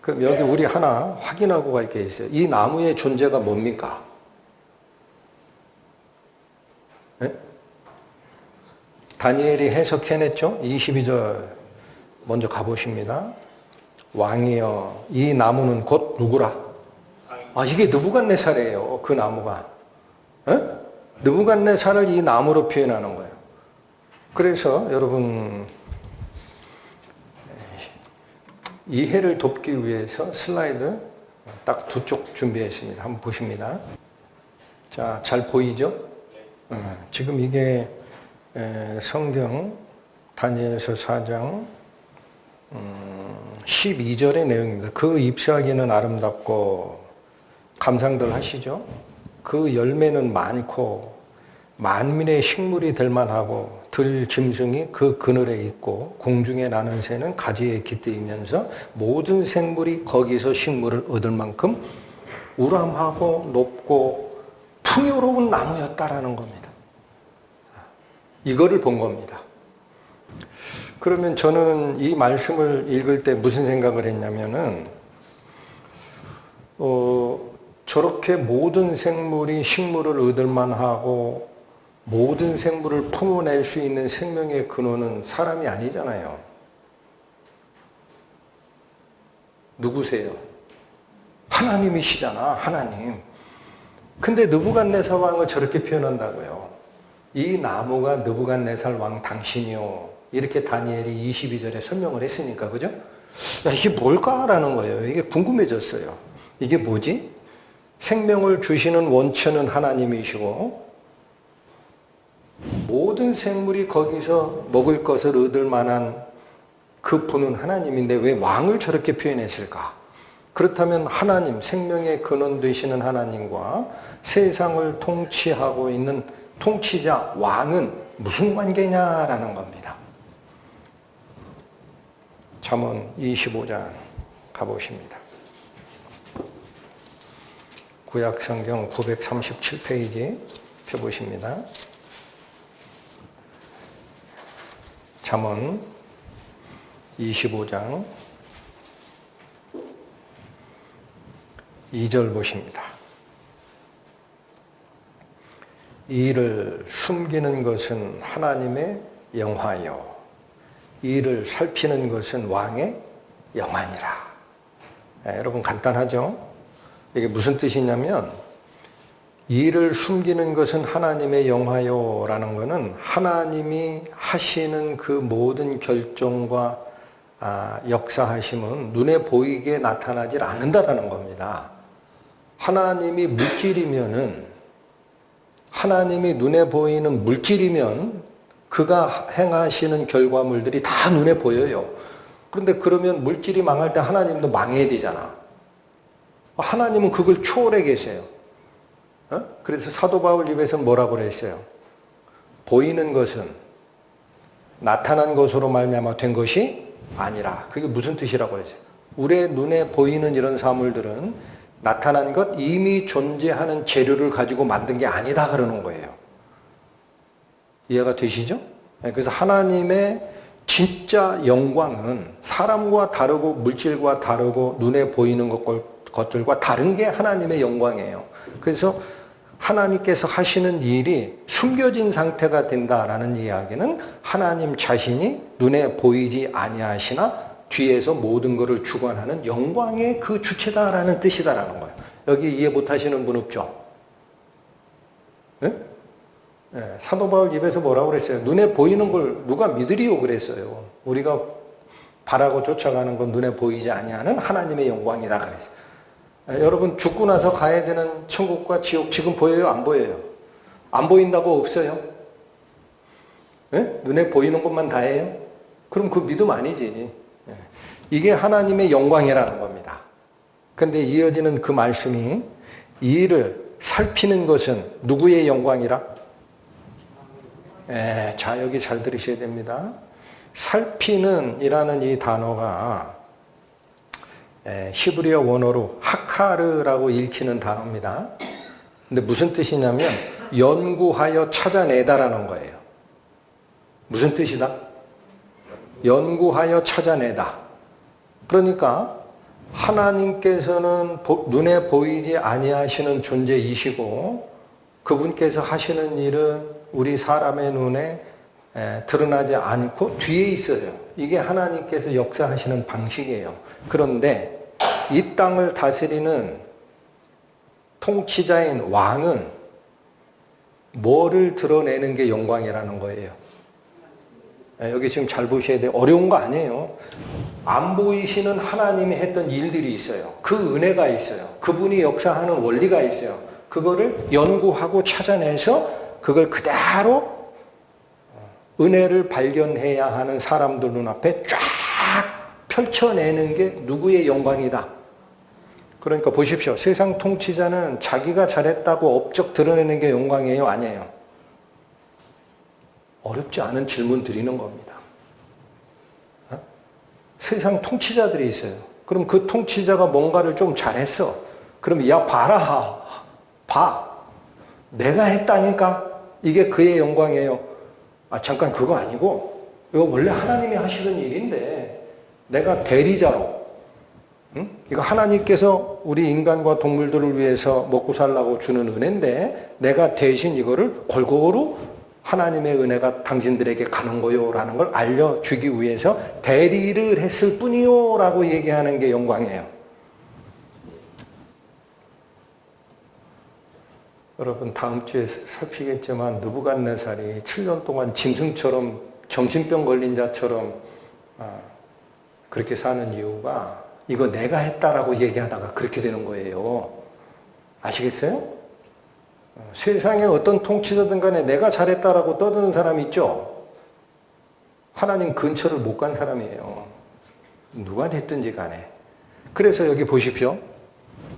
그럼 여기 우리 하나 확인하고 갈 게 있어요. 이 나무의 존재가 뭡니까? 네? 다니엘이 해석해냈죠? 22절 먼저 가보십니다. 왕이여 이 나무는 곧 누구라? 이게 느부갓네살이에요. 그 나무가. 느부갓네살을 이 나무로 표현하는 거예요. 그래서 여러분 이해를 돕기 위해서 슬라이드 딱 두 쪽 준비했습니다. 한번 보십니다. 자, 잘 보이죠? 지금 이게 성경 다니엘서 4장 12절의 내용입니다. 그 잎사귀는 아름답고 감상들 하시죠? 그 열매는 많고 만민의 식물이 될 만하고 들짐승이 그 그늘에 있고 공중에 나는 새는 가지에 깃들이면서 모든 생물이 거기서 식물을 얻을 만큼 우람하고 높고 풍요로운 나무였다라는 겁니다. 이거를 본 겁니다. 그러면 저는 이 말씀을 읽을 때 무슨 생각을 했냐면은 저렇게 모든 생물이 식물을 얻을 만하고 모든 생물을 품어낼 수 있는 생명의 근원은 사람이 아니잖아요. 누구세요? 하나님이시잖아, 하나님. 근데 느부갓네살 왕을 저렇게 표현한다고요. 이 나무가 느부갓네살 왕 당신이요. 이렇게 다니엘이 22절에 설명을 했으니까, 그죠? 야, 이게 뭘까라는 거예요. 이게 궁금해졌어요. 이게 뭐지? 생명을 주시는 원천은 하나님이시고 모든 생물이 거기서 먹을 것을 얻을 만한 그 분은 하나님인데 왜 왕을 저렇게 표현했을까? 그렇다면 하나님, 생명의 근원 되시는 하나님과 세상을 통치하고 있는 통치자 왕은 무슨 관계냐라는 겁니다. 잠언 25장 가보십니다. 구약성경 937페이지 펴보십니다. 잠언 25장 2절 보십니다. 이를 숨기는 것은 하나님의 영화요 이를 살피는 것은 왕의 영안이라. 여러분 간단하죠? 이게 무슨 뜻이냐면 이를 숨기는 것은 하나님의 영화요 라는 것은 하나님이 하시는 그 모든 결정과 역사하심은 눈에 보이게 나타나질 않는다라는 겁니다. 하나님이 물질이면은 하나님이 눈에 보이는 물질이면 그가 행하시는 결과물들이 다 눈에 보여요. 그런데 그러면 물질이 망할 때 하나님도 망해야 되잖아. 하나님은 그걸 초월해 계세요. 그래서 사도 바울 입에서 뭐라고 그랬어요? 보이는 것은 나타난 것으로 말미암아 된 것이 아니라. 그게 무슨 뜻이라고 그랬어요? 우리의 눈에 보이는 이런 사물들은 나타난 것, 이미 존재하는 재료를 가지고 만든 게 아니다 그러는 거예요. 이해가 되시죠? 그래서 하나님의 진짜 영광은 사람과 다르고 물질과 다르고 눈에 보이는 것들과 다른 게 하나님의 영광이에요. 그래서 하나님께서 하시는 일이 숨겨진 상태가 된다라는 이야기는 하나님 자신이 눈에 보이지 아니하시나 뒤에서 모든 것을 주관하는 영광의 그 주체다라는 뜻이다라는 거예요. 여기 이해 못하시는 분 없죠? 네? 네, 사도 바울 입에서 뭐라고 그랬어요? 눈에 보이는 걸 누가 믿으리요 그랬어요. 우리가 바라고 쫓아가는 건 눈에 보이지 아니하는 하나님의 영광이다 그랬어요. 여러분 죽고 나서 가야 되는 천국과 지옥 지금 보여요? 안 보여요? 안 보인다고 없어요? 네? 눈에 보이는 것만 다예요? 그럼 그 믿음 아니지. 이게 하나님의 영광이라는 겁니다. 그런데 이어지는 그 말씀이 이 일을 살피는 것은 누구의 영광이라? 자, 여기 잘 들으셔야 됩니다. 살피는 이라는 이 단어가 히브리어 원어로 하카르라고 읽히는 단어입니다. 근데 무슨 뜻이냐면 연구하여 찾아내다라는 거예요. 무슨 뜻이다? 연구하여 찾아내다. 그러니까 하나님께서는 눈에 보이지 아니하시는 존재이시고 그분께서 하시는 일은 우리 사람의 눈에 드러나지 않고 뒤에 있어요. 이게 하나님께서 역사하시는 방식이에요. 그런데 이 땅을 다스리는 통치자인 왕은 뭐를 드러내는 게 영광이라는 거예요. 여기 지금 잘 보셔야 돼요. 어려운 거 아니에요. 안 보이시는 하나님이 했던 일들이 있어요. 그 은혜가 있어요. 그분이 역사하는 원리가 있어요. 그거를 연구하고 찾아내서 그걸 그대로 은혜를 발견해야 하는 사람들 눈앞에 쫙 펼쳐내는 게 누구의 영광이다. 그러니까 보십시오. 세상 통치자는 자기가 잘했다고 업적 드러내는 게 영광이에요? 아니에요? 어렵지 않은 질문 드리는 겁니다. 세상 통치자들이 있어요. 그럼 그 통치자가 뭔가를 좀 잘했어. 그럼 야 봐라. 봐. 내가 했다니까. 이게 그의 영광이에요. 잠깐 그거 아니고 이거 원래 하나님이 하시던 일인데 내가 대리자로 이거 하나님께서 우리 인간과 동물들을 위해서 먹고 살라고 주는 은혜인데 내가 대신 이거를 골고루 하나님의 은혜가 당신들에게 가는 거요 라는 걸 알려주기 위해서 대리를 했을 뿐이요 라고 얘기하는 게 영광이에요. 여러분 다음 주에 살피겠지만 느부갓네살이 7년 동안 짐승처럼 정신병 걸린 자처럼 그렇게 사는 이유가 이거 내가 했다라고 얘기하다가 그렇게 되는 거예요. 아시겠어요? 세상에 어떤 통치자든 간에 내가 잘했다라고 떠드는 사람이 있죠? 하나님 근처를 못 간 사람이에요. 누가 됐든지 간에. 그래서 여기 보십시오.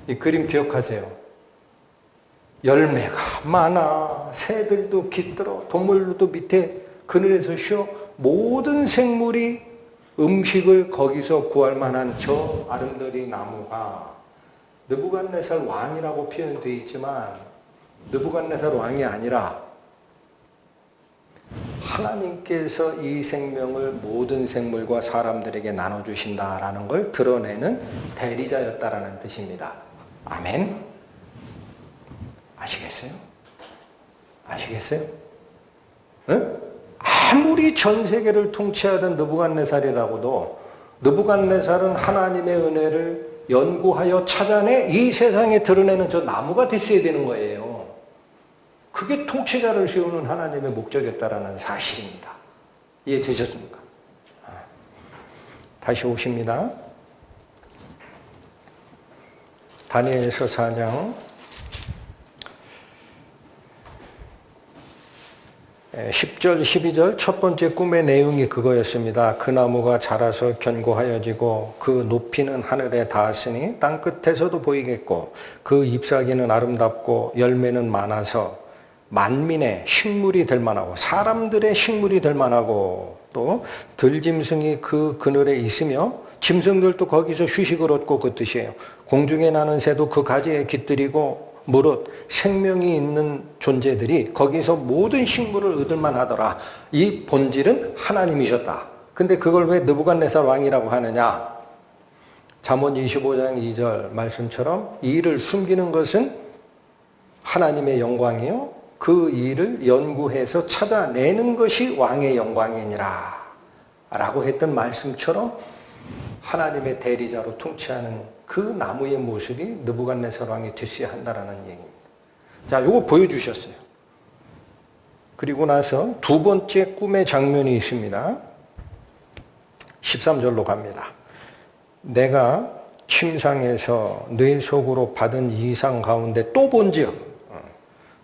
이 그림 기억하세요. 열매가 많아. 새들도 깃들어. 동물도 밑에 그늘에서 쉬어. 모든 생물이 음식을 거기서 구할 만한 저 아름다리 나무가 느부갓네살 왕이라고 표현되어 있지만 느부갓네살 왕이 아니라 하나님께서 이 생명을 모든 생물과 사람들에게 나눠주신다라는 걸 드러내는 대리자였다라는 뜻입니다. 아멘. 아시겠어요? 아시겠어요? 응? 아무리 전 세계를 통치하던 느부갓네살이라고도 느부갓네살은 하나님의 은혜를 연구하여 찾아내 이 세상에 드러내는 저 나무가 됐어야 되는 거예요. 그게 통치자를 세우는 하나님의 목적이었다라는 사실입니다. 이해되셨습니까? 다시 오십니다. 다니엘서 4장 10절, 12절 첫 번째 꿈의 내용이 그거였습니다. 그 나무가 자라서 견고하여지고 그 높이는 하늘에 닿았으니 땅끝에서도 보이겠고 그 잎사귀는 아름답고 열매는 많아서 만민의 식물이 될 만하고 사람들의 식물이 될 만하고 또 들짐승이 그 그늘에 있으며 짐승들도 거기서 휴식을 얻고 그 뜻이에요. 공중에 나는 새도 그 가지에 깃들이고 무릇 생명이 있는 존재들이 거기서 모든 식물을 얻을만 하더라. 이 본질은 하나님이셨다. 근데 그걸 왜 느부갓네살 왕이라고 하느냐? 잠언 25장 2절 말씀처럼 이 일을 숨기는 것은 하나님의 영광이요 그 일을 연구해서 찾아내는 것이 왕의 영광이니라 라고 했던 말씀처럼 하나님의 대리자로 통치하는 그 나무의 모습이 느부갓네살 왕이 됐어야 한다는 얘기입니다. 자, 요거 보여주셨어요. 그리고 나서 두 번째 꿈의 장면이 있습니다. 13절로 갑니다. 내가 침상에서 뇌 속으로 받은 이상 가운데 또 본즉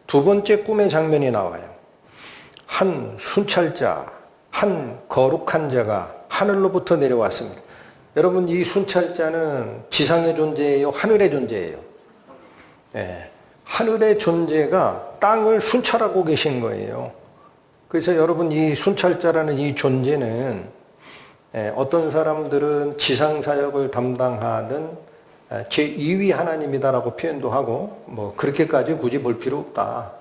두 번째 꿈의 장면이 나와요. 한 순찰자, 한 거룩한 자가 하늘로부터 내려왔습니다. 여러분 이 순찰자는 지상의 존재예요? 하늘의 존재예요? 네. 하늘의 존재가 땅을 순찰하고 계신 거예요. 그래서 여러분 이 순찰자라는 이 존재는 어떤 사람들은 지상사역을 담당하던 제2위 하나님이다라고 표현도 하고 뭐 그렇게까지 굳이 볼 필요 없다.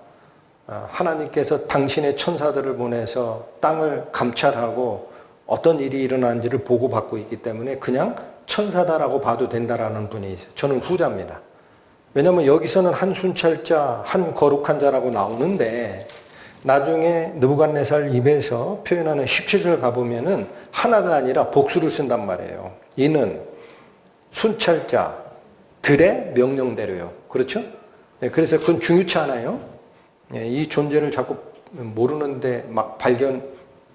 하나님께서 당신의 천사들을 보내서 땅을 감찰하고 어떤 일이 일어난지를 보고받고 있기 때문에 그냥 천사다라고 봐도 된다라는 분이 있어요. 저는 후자입니다. 왜냐하면 여기서는 한 순찰자, 한 거룩한 자라고 나오는데 나중에 느부갓네살 입에서 표현하는 17절 가보면은 하나가 아니라 복수를 쓴단 말이에요. 이는 순찰자들의 명령대로요. 그렇죠? 네, 그래서 그건 중요치 않아요. 네, 이 존재를 자꾸 모르는데 막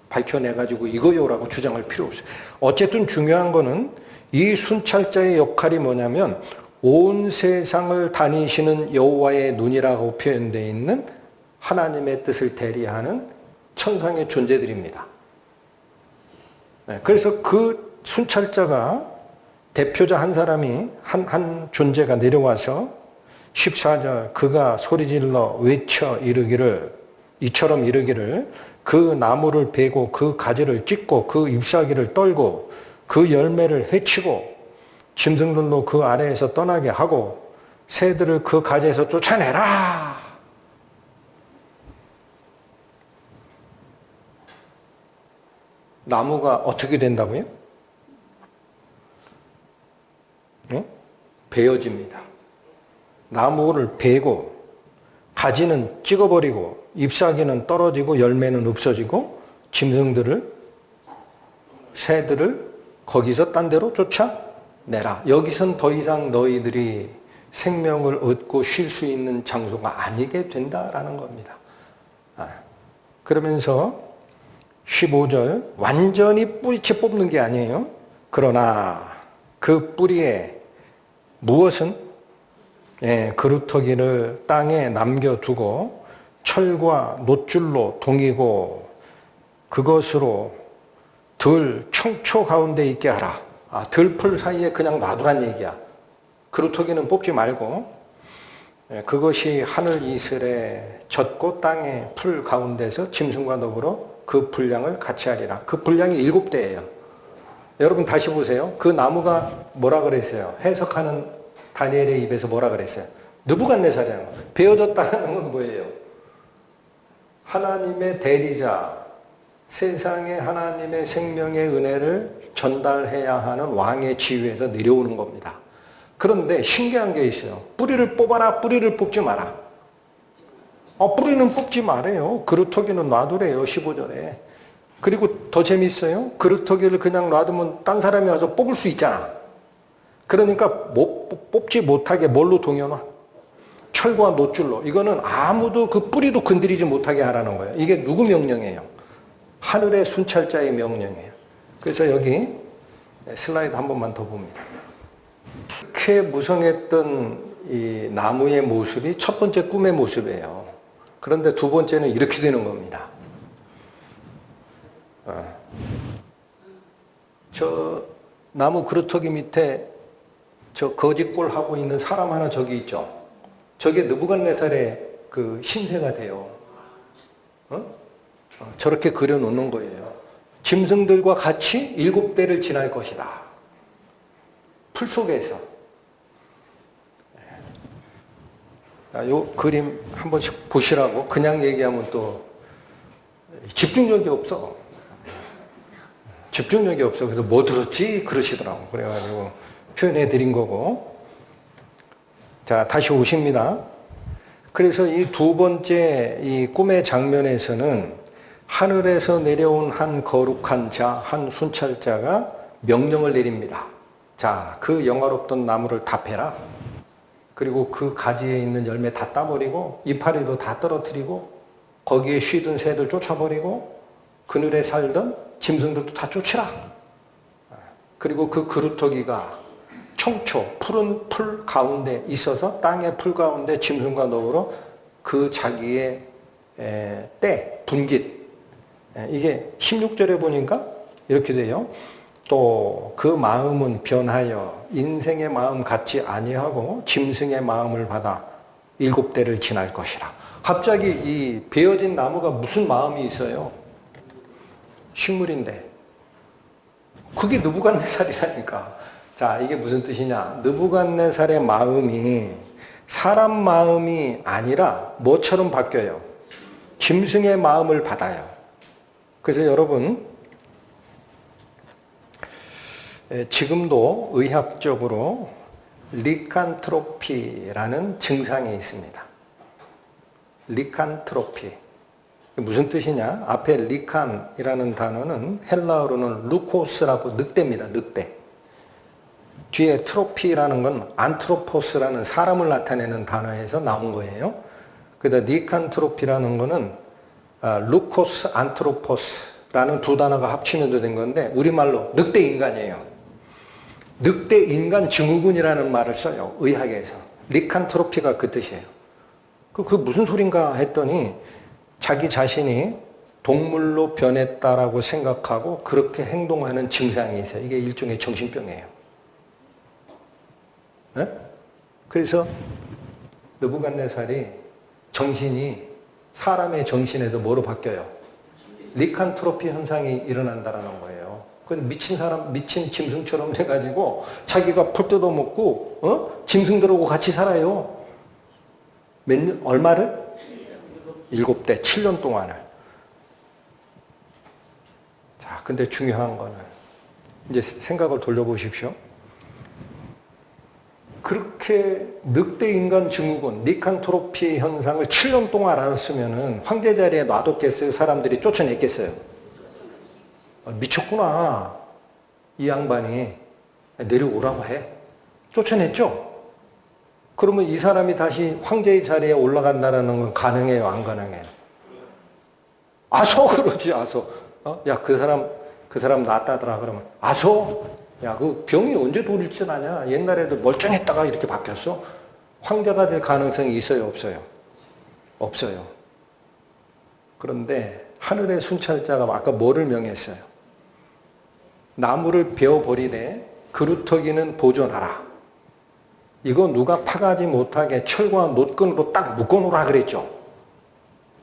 밝혀내가지고 이거요라고 주장할 필요 없어요. 어쨌든 중요한 거는 이 순찰자의 역할이 뭐냐면 온 세상을 다니시는 여호와의 눈이라고 표현되어 있는 하나님의 뜻을 대리하는 천상의 존재들입니다. 네, 그래서 그 순찰자가 대표자 한 사람이 한 존재가 내려와서 14절 그가 소리질러 외쳐 이르기를 이처럼 이르기를 그 나무를 베고 그 가지를 찢고 그 잎사귀를 떨고 그 열매를 해치고 짐승들로 그 아래에서 떠나게 하고 새들을 그 가지에서 쫓아내라. 나무가 어떻게 된다고요? 네? 베어집니다. 나무를 베고 가지는 찍어버리고 잎사귀는 떨어지고 열매는 없어지고 짐승들을 새들을 거기서 딴 데로 쫓아내라. 여기선 더 이상 너희들이 생명을 얻고 쉴 수 있는 장소가 아니게 된다라는 겁니다. 그러면서 15절 완전히 뿌리채 뽑는 게 아니에요. 그러나 그 뿌리에 무엇은 그루터기를 땅에 남겨두고 철과 놋줄로 동이고 그것으로 들 청초 가운데 있게 하라. 들풀 사이에 그냥 놔두란 얘기야. 그루터기는 뽑지 말고 그것이 하늘 이슬에 젖고 땅의 풀 가운데서 짐승과 더불어 그 분량을 같이 하리라. 그 분량이 7대예요. 여러분 다시 보세요. 그 나무가 뭐라 그랬어요? 해석하는 다니엘의 입에서 뭐라 그랬어요? 느부갓네살이라는 거. 베어졌다는 건 뭐예요? 하나님의 대리자, 세상에 하나님의 생명의 은혜를 전달해야 하는 왕의 지위에서 내려오는 겁니다. 그런데 신기한 게 있어요. 뿌리를 뽑아라, 뿌리를 뽑지 마라. 뿌리는 뽑지 말아요. 그루터기는 놔두래요, 15절에. 그리고 더 재밌어요. 그루터기를 그냥 놔두면 딴 사람이 와서 뽑을 수 있잖아. 그러니까 뽑지 못하게 뭘로 동여놔? 철과 놋줄로. 이거는 아무도 그 뿌리도 건드리지 못하게 하라는 거예요. 이게 누구 명령이에요? 하늘의 순찰자의 명령이에요. 그래서 여기 슬라이드 한 번만 더 봅니다. 그렇게 무성했던 이 나무의 모습이 첫 번째 꿈의 모습이에요. 그런데 두 번째는 이렇게 되는 겁니다. 저 나무 그루터기 밑에 저 거짓골 하고 있는 사람 하나 저기 있죠. 저게 느부갓네살의 그 신세가 돼요. 저렇게 그려놓는 거예요. 짐승들과 같이 7대를 지날 것이다. 풀 속에서. 이 그림 한 번씩 보시라고. 그냥 얘기하면 또 집중력이 없어. 집중력이 없어. 그래서 뭐 들었지? 그러시더라고. 그래가지고 표현해 드린 거고. 자, 다시 오십니다. 그래서 이 두 번째 이 꿈의 장면에서는 하늘에서 내려온 한 거룩한 자, 한 순찰자가 명령을 내립니다. 자, 그 영화롭던 나무를 다 패라. 그리고 그 가지에 있는 열매 다 따버리고 이파리도 다 떨어뜨리고 거기에 쉬던 새들 쫓아버리고 그늘에 살던 짐승들도 다 쫓으라. 그리고 그 그루터기가 청초, 푸른 풀 가운데 있어서 땅의 풀 가운데 짐승과 더불어 그 자기의 때, 분깃. 이게 16절에 보니까 이렇게 돼요. 또 그 마음은 변하여 인생의 마음 같지 아니하고 짐승의 마음을 받아 7대를 지날 것이라. 갑자기 이 베어진 나무가 무슨 마음이 있어요? 식물인데. 그게 느부갓네살이라니까. 자, 이게 무슨 뜻이냐? 느부갓네살의 마음이 사람 마음이 아니라 뭐처럼 바뀌어요? 짐승의 마음을 받아요. 그래서 여러분, 지금도 의학적으로 리칸트로피라는 증상이 있습니다. 리칸트로피. 무슨 뜻이냐? 앞에 리칸이라는 단어는 헬라어로는 루코스라고 늑대입니다. 늑대. 뒤에 트로피라는 건 안트로포스라는 사람을 나타내는 단어에서 나온 거예요. 그러다 리칸트로피라는 거는 루코스, 안트로포스라는 두 단어가 합치면서 된 건데 우리말로 늑대 인간이에요. 늑대 인간 증후군이라는 말을 써요. 의학에서. 리칸트로피가 그 뜻이에요. 그 무슨 소린가 했더니 자기 자신이 동물로 변했다라고 생각하고 그렇게 행동하는 증상이 있어요. 이게 일종의 정신병이에요. 네? 그래서 느부갓네살이 정신이 사람의 정신에도 뭐로 바뀌어요? 리칸트로피 현상이 일어난다라는 거예요. 그래서 미친 사람, 미친 짐승처럼 돼가지고 자기가 풀 뜯어먹고 짐승들하고 같이 살아요. 몇 년, 얼마를? 7대, 7년 동안을. 자, 근데 중요한 거는 이제 생각을 돌려보십시오. 그렇게 늑대 인간 증후군, 리칸트로피 현상을 7년 동안 알았으면은 황제 자리에 놔뒀겠어요? 사람들이 쫓아냈겠어요? 미쳤구나. 이 양반이 내려오라고 해. 쫓아냈죠? 그러면 이 사람이 다시 황제의 자리에 올라간다는 건 가능해요? 안 가능해요? 아소 그러지, 아소. 야, 그 사람 낫다더라. 그러면 아소? 야, 그 병이 언제 돌릴 줄 아냐? 옛날에도 멀쩡했다가 이렇게 바뀌었어? 황제가 될 가능성이 있어요? 없어요? 없어요. 그런데 하늘의 순찰자가 아까 뭐를 명했어요? 나무를 베어버리되 그루터기는 보존하라. 이거 누가 파가지 못하게 철과 노끈으로 딱 묶어놓으라 그랬죠.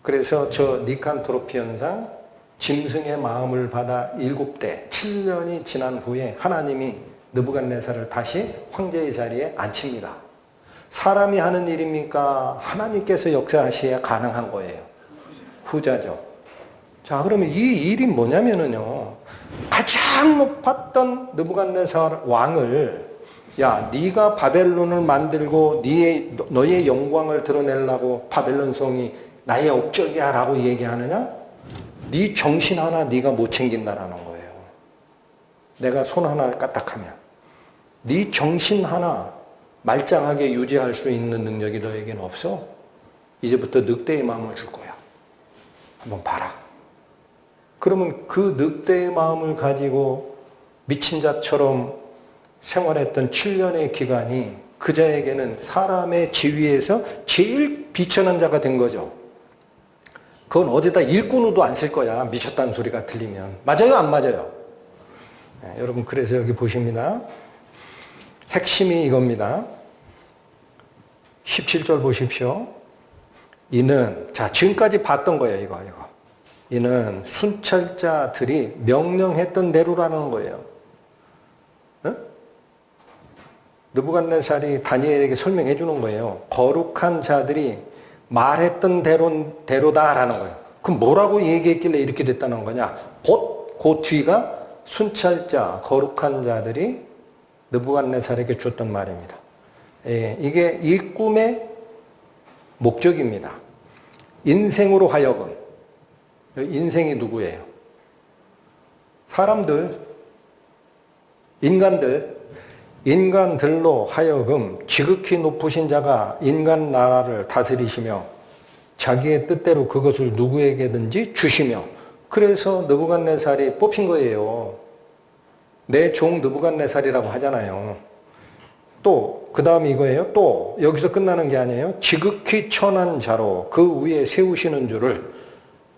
그래서 저 리칸트로피 현상, 짐승의 마음을 받아 7대, 7년이 지난 후에 하나님이 느부갓네살을 다시 황제의 자리에 앉힙니다. 사람이 하는 일입니까? 하나님께서 역사하셔야 가능한 거예요. 후자죠. 자, 그러면 이 일이 뭐냐면요. 가장 높았던 느부갓네살 왕을 야, 네가 바벨론을 만들고 너의 영광을 드러내려고 바벨론 성이 나의 업적이야 라고 얘기하느냐? 네 정신 하나 네가 못 챙긴다라는 거예요. 내가 손 하나 까딱하면 네 정신 하나 말짱하게 유지할 수 있는 능력이 너에게는 없어. 이제부터 늑대의 마음을 줄 거야. 한번 봐라. 그러면 그 늑대의 마음을 가지고 미친 자처럼 생활했던 7년의 기간이 그 자에게는 사람의 지위에서 제일 비천한 자가 된 거죠. 그건 어디다 일꾼으로도 안 쓸 거야. 미쳤다는 소리가 들리면. 맞아요? 안 맞아요? 네, 여러분 그래서 여기 보십니다. 핵심이 이겁니다. 17절 보십시오. 이는 자 지금까지 봤던 거예요. 이거. 이는 순찰자들이 명령했던 대로라는 거예요. 어? 느부갓네살이 다니엘에게 설명해 주는 거예요. 거룩한 자들이 말했던 대로다라는 거예요. 그럼 뭐라고 얘기했길래 이렇게 됐다는 거냐? 그 뒤가 순찰자, 거룩한 자들이 느부갓네살에게 줬던 말입니다. 예, 이게 이 꿈의 목적입니다. 인생으로 하여금, 인생이 누구예요? 사람들, 인간들로 하여금 지극히 높으신 자가 인간 나라를 다스리시며 자기의 뜻대로 그것을 누구에게든지 주시며, 그래서 느부갓네살이 뽑힌 거예요. 내 종 느부갓네살이라고 하잖아요. 또 그 다음에 이거예요. 또 여기서 끝나는 게 아니에요. 지극히 천한 자로 그 위에 세우시는 줄을.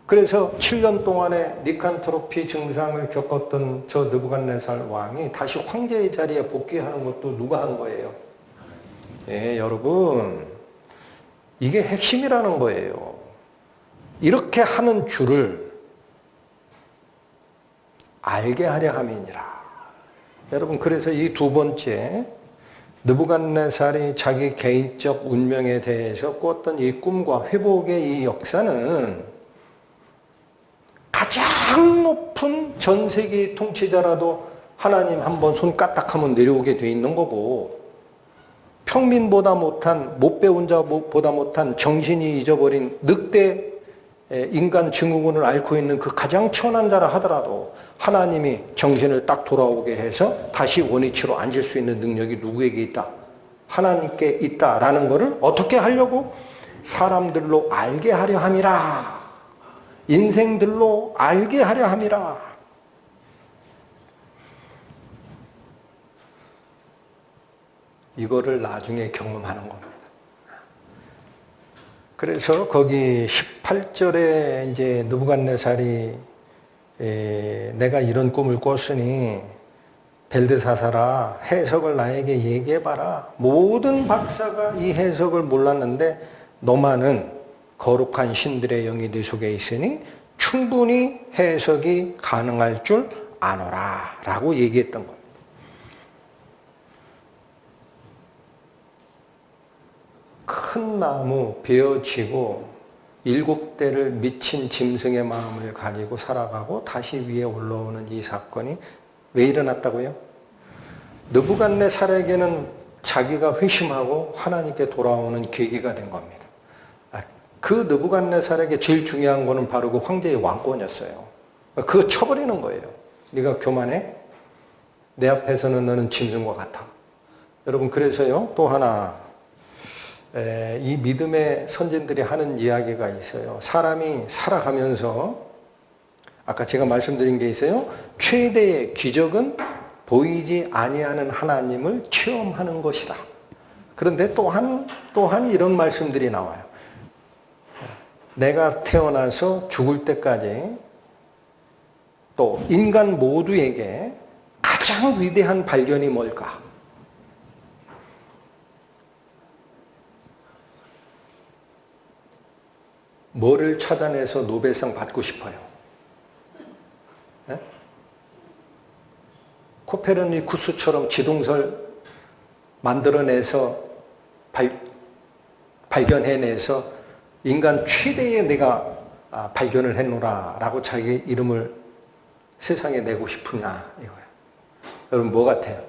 그래서 7년 동안의 니칸트로피 증상을 겪었던 저 느부갓네살 왕이 다시 황제의 자리에 복귀하는 것도 누가 한 거예요? 예, 여러분, 이게 핵심이라는 거예요. 이렇게 하는 줄을 알게 하려 함이니라. 여러분, 그래서 이 두 번째, 느부갓네살이 자기 개인적 운명에 대해서 꾸었던 이 꿈과 회복의 이 역사는 가장 높은 전 세계의 통치자라도 하나님 한번 손 까딱하면 내려오게 돼 있는 거고, 평민보다 못한, 못 배운 자보다 못한 정신이 잊어버린 늑대 인간 증후군을 앓고 있는 그 가장 천한 자라 하더라도 하나님이 정신을 딱 돌아오게 해서 다시 원위치로 앉을 수 있는 능력이 누구에게 있다? 하나님께 있다라는 것을 어떻게 하려고? 사람들로 알게 하려 함이라. 인생들로 알게 하려 함이라. 이거를 나중에 경험하는 겁니다. 그래서 거기 18절에 이제 느부갓네살이 내가 이런 꿈을 꿨으니 벨드사사라 해석을 나에게 얘기해봐라. 모든 박사가 이 해석을 몰랐는데 너만은 거룩한 신들의 영이 네 속에 있으니 충분히 해석이 가능할 줄 아노라 라고 얘기했던 겁니다. 큰 나무 베어지고 7대를 미친 짐승의 마음을 가지고 살아가고 다시 위에 올라오는 이 사건이 왜 일어났다고요? 느부갓네살에게는 자기가 회심하고 하나님께 돌아오는 계기가 된 겁니다. 그 느부갓네살에게 제일 중요한 거는 바로 그 황제의 왕권이었어요. 그거 쳐버리는 거예요. 네가 교만해? 내 앞에서는 너는 짐승과 같아. 여러분, 그래서요, 또 하나, 이 믿음의 선진들이 하는 이야기가 있어요. 사람이 살아가면서 아까 제가 말씀드린 게 있어요. 최대의 기적은 보이지 아니하는 하나님을 체험하는 것이다. 그런데 또한 이런 말씀들이 나와요. 내가 태어나서 죽을 때까지 또 인간 모두에게 가장 위대한 발견이 뭘까? 뭐를 찾아내서 노벨상 받고 싶어요? 네? 코페르니쿠스처럼 지동설 만들어내서 발견해내서 인간 최대의 내가 발견을 했노라 라고 자기 이름을 세상에 내고 싶으냐 이거예요. 여러분, 뭐 같아요?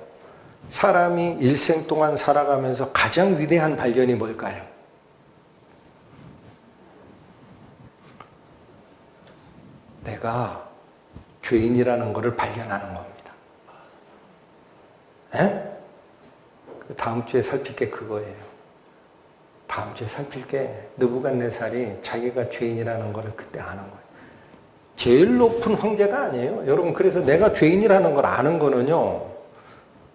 사람이 일생 동안 살아가면서 가장 위대한 발견이 뭘까요? 내가 죄인이라는 것을 발견하는 겁니다. 에? 다음 주에 살필 게 그거예요. 다음 주에 살필 게 느부갓네살이 자기가 죄인이라는 것을 그때 아는 거예요. 제일 높은 황제가 아니에요. 여러분, 그래서 내가 죄인이라는 걸 아는 거는요,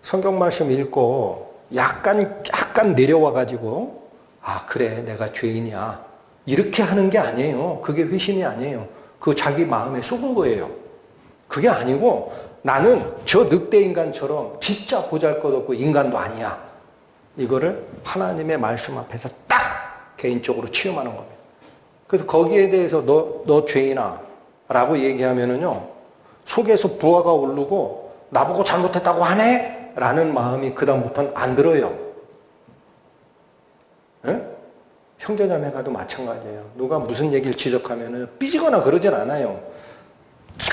성경 말씀 읽고 약간 내려와가지고, 아, 그래, 내가 죄인이야. 이렇게 하는 게 아니에요. 그게 회심이 아니에요. 그거 자기 마음에 쏘은 거예요. 그게 아니고 나는 저 늑대 인간처럼 진짜 보잘것없고 인간도 아니야. 이거를 하나님의 말씀 앞에서 딱 개인적으로 체험하는 겁니다. 그래서 거기에 대해서 너 죄인아, 라고 얘기하면은요, 속에서 부하가 오르고 나보고 잘못했다고 하네? 라는 마음이 그다음부터는 안 들어요. 예? 형제자매가도 마찬가지예요. 누가 무슨 얘기를 지적하면은 삐지거나 그러진 않아요.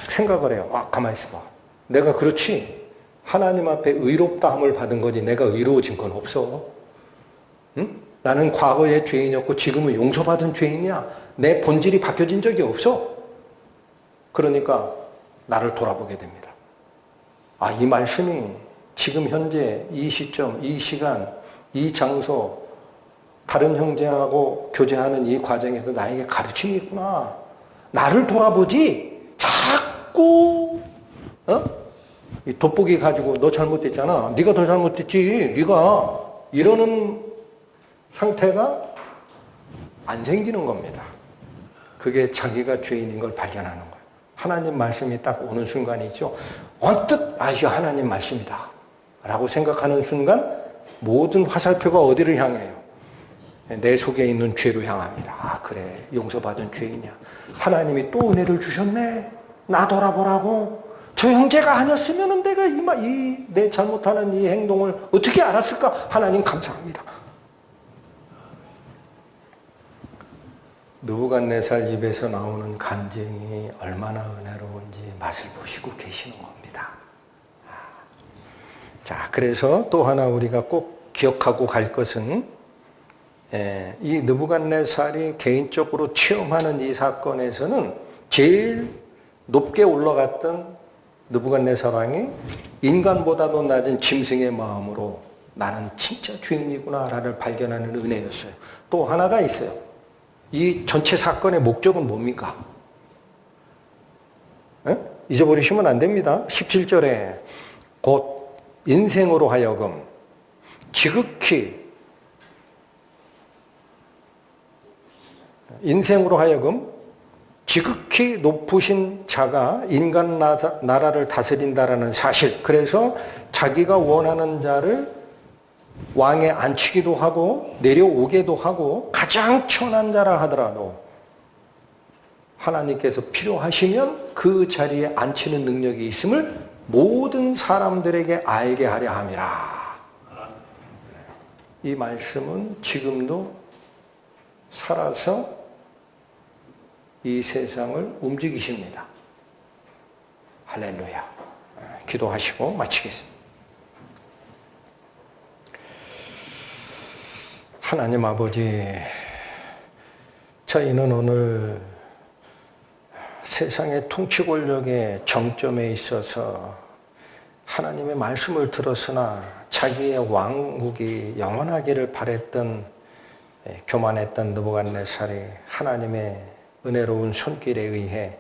생각을 해요. 아, 가만히 있어봐. 내가 그렇지. 하나님 앞에 의롭다함을 받은 거지 내가 의로워진 건 없어. 응? 나는 과거에 죄인이었고 지금은 용서받은 죄인이야. 내 본질이 바뀌어진 적이 없어. 그러니까 나를 돌아보게 됩니다. 아, 이 말씀이 지금 현재 이 시점, 이 시간, 이 장소, 다른 형제하고 교제하는 이 과정에서 나에게 가르침이 있구나. 나를 돌아보지. 자꾸 이 돋보기 가지고 너 잘못됐잖아. 네가 더 잘못됐지. 네가 이러는 상태가 안 생기는 겁니다. 그게 자기가 죄인인 걸 발견하는 거예요. 하나님 말씀이 딱 오는 순간이 있죠. 언뜻 아, 이거 하나님 말씀이다 라고 생각하는 순간 모든 화살표가 어디를 향해요? 내 속에 있는 죄로 향합니다. 아, 그래, 용서받은 죄인이야. 하나님이 또 은혜를 주셨네. 나 돌아보라고. 저 형제가 아니었으면 내가 내 잘못하는 이 행동을 어떻게 알았을까? 하나님 감사합니다. 느부갓네살 입에서 나오는 간증이 얼마나 은혜로운지 맛을 보시고 계시는 겁니다. 자, 그래서 또 하나 우리가 꼭 기억하고 갈 것은 이 느부갓네살이 개인적으로 체험하는 이 사건에서는 제일 높게 올라갔던 느부갓네살 왕이 인간보다도 낮은 짐승의 마음으로 나는 진짜 죄인이구나 라를 발견하는 은혜였어요. 또 하나가 있어요. 이 전체 사건의 목적은 뭡니까? 잊어버리시면 안 됩니다. 17절에 곧 인생으로 하여금 지극히 높으신 자가 인간 나라를 다스린다라는 사실. 그래서 자기가 원하는 자를 왕에 앉히기도 하고 내려오게도 하고 가장 천한 자라 하더라도 하나님께서 필요하시면 그 자리에 앉히는 능력이 있음을 모든 사람들에게 알게 하려 함이라. 이 말씀은 지금도 살아서 이 세상을 움직이십니다. 할렐루야. 기도하시고 마치겠습니다. 하나님 아버지, 저희는 오늘 세상의 통치 권력의 정점에 있어서 하나님의 말씀을 들었으나 자기의 왕국이 영원하기를 바랬던 교만했던 느부갓네살이 하나님의 은혜로운 손길에 의해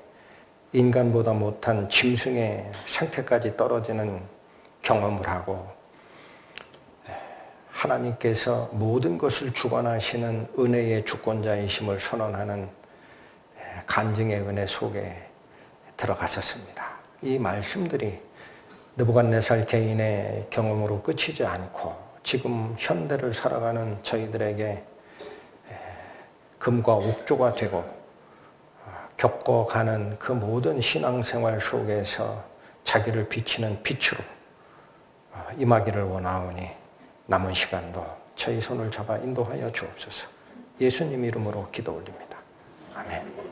인간보다 못한 짐승의 상태까지 떨어지는 경험을 하고 하나님께서 모든 것을 주관하시는 은혜의 주권자이심을 선언하는 간증의 은혜 속에 들어갔었습니다. 이 말씀들이 느부갓네살 개인의 경험으로 끝이지 않고 지금 현대를 살아가는 저희들에게 금과 옥조가 되고 겪어가는 그 모든 신앙생활 속에서 자기를 비치는 빛으로 임하기를 원하오니 남은 시간도 저희 손을 잡아 인도하여 주옵소서. 예수님 이름으로 기도 올립니다. 아멘.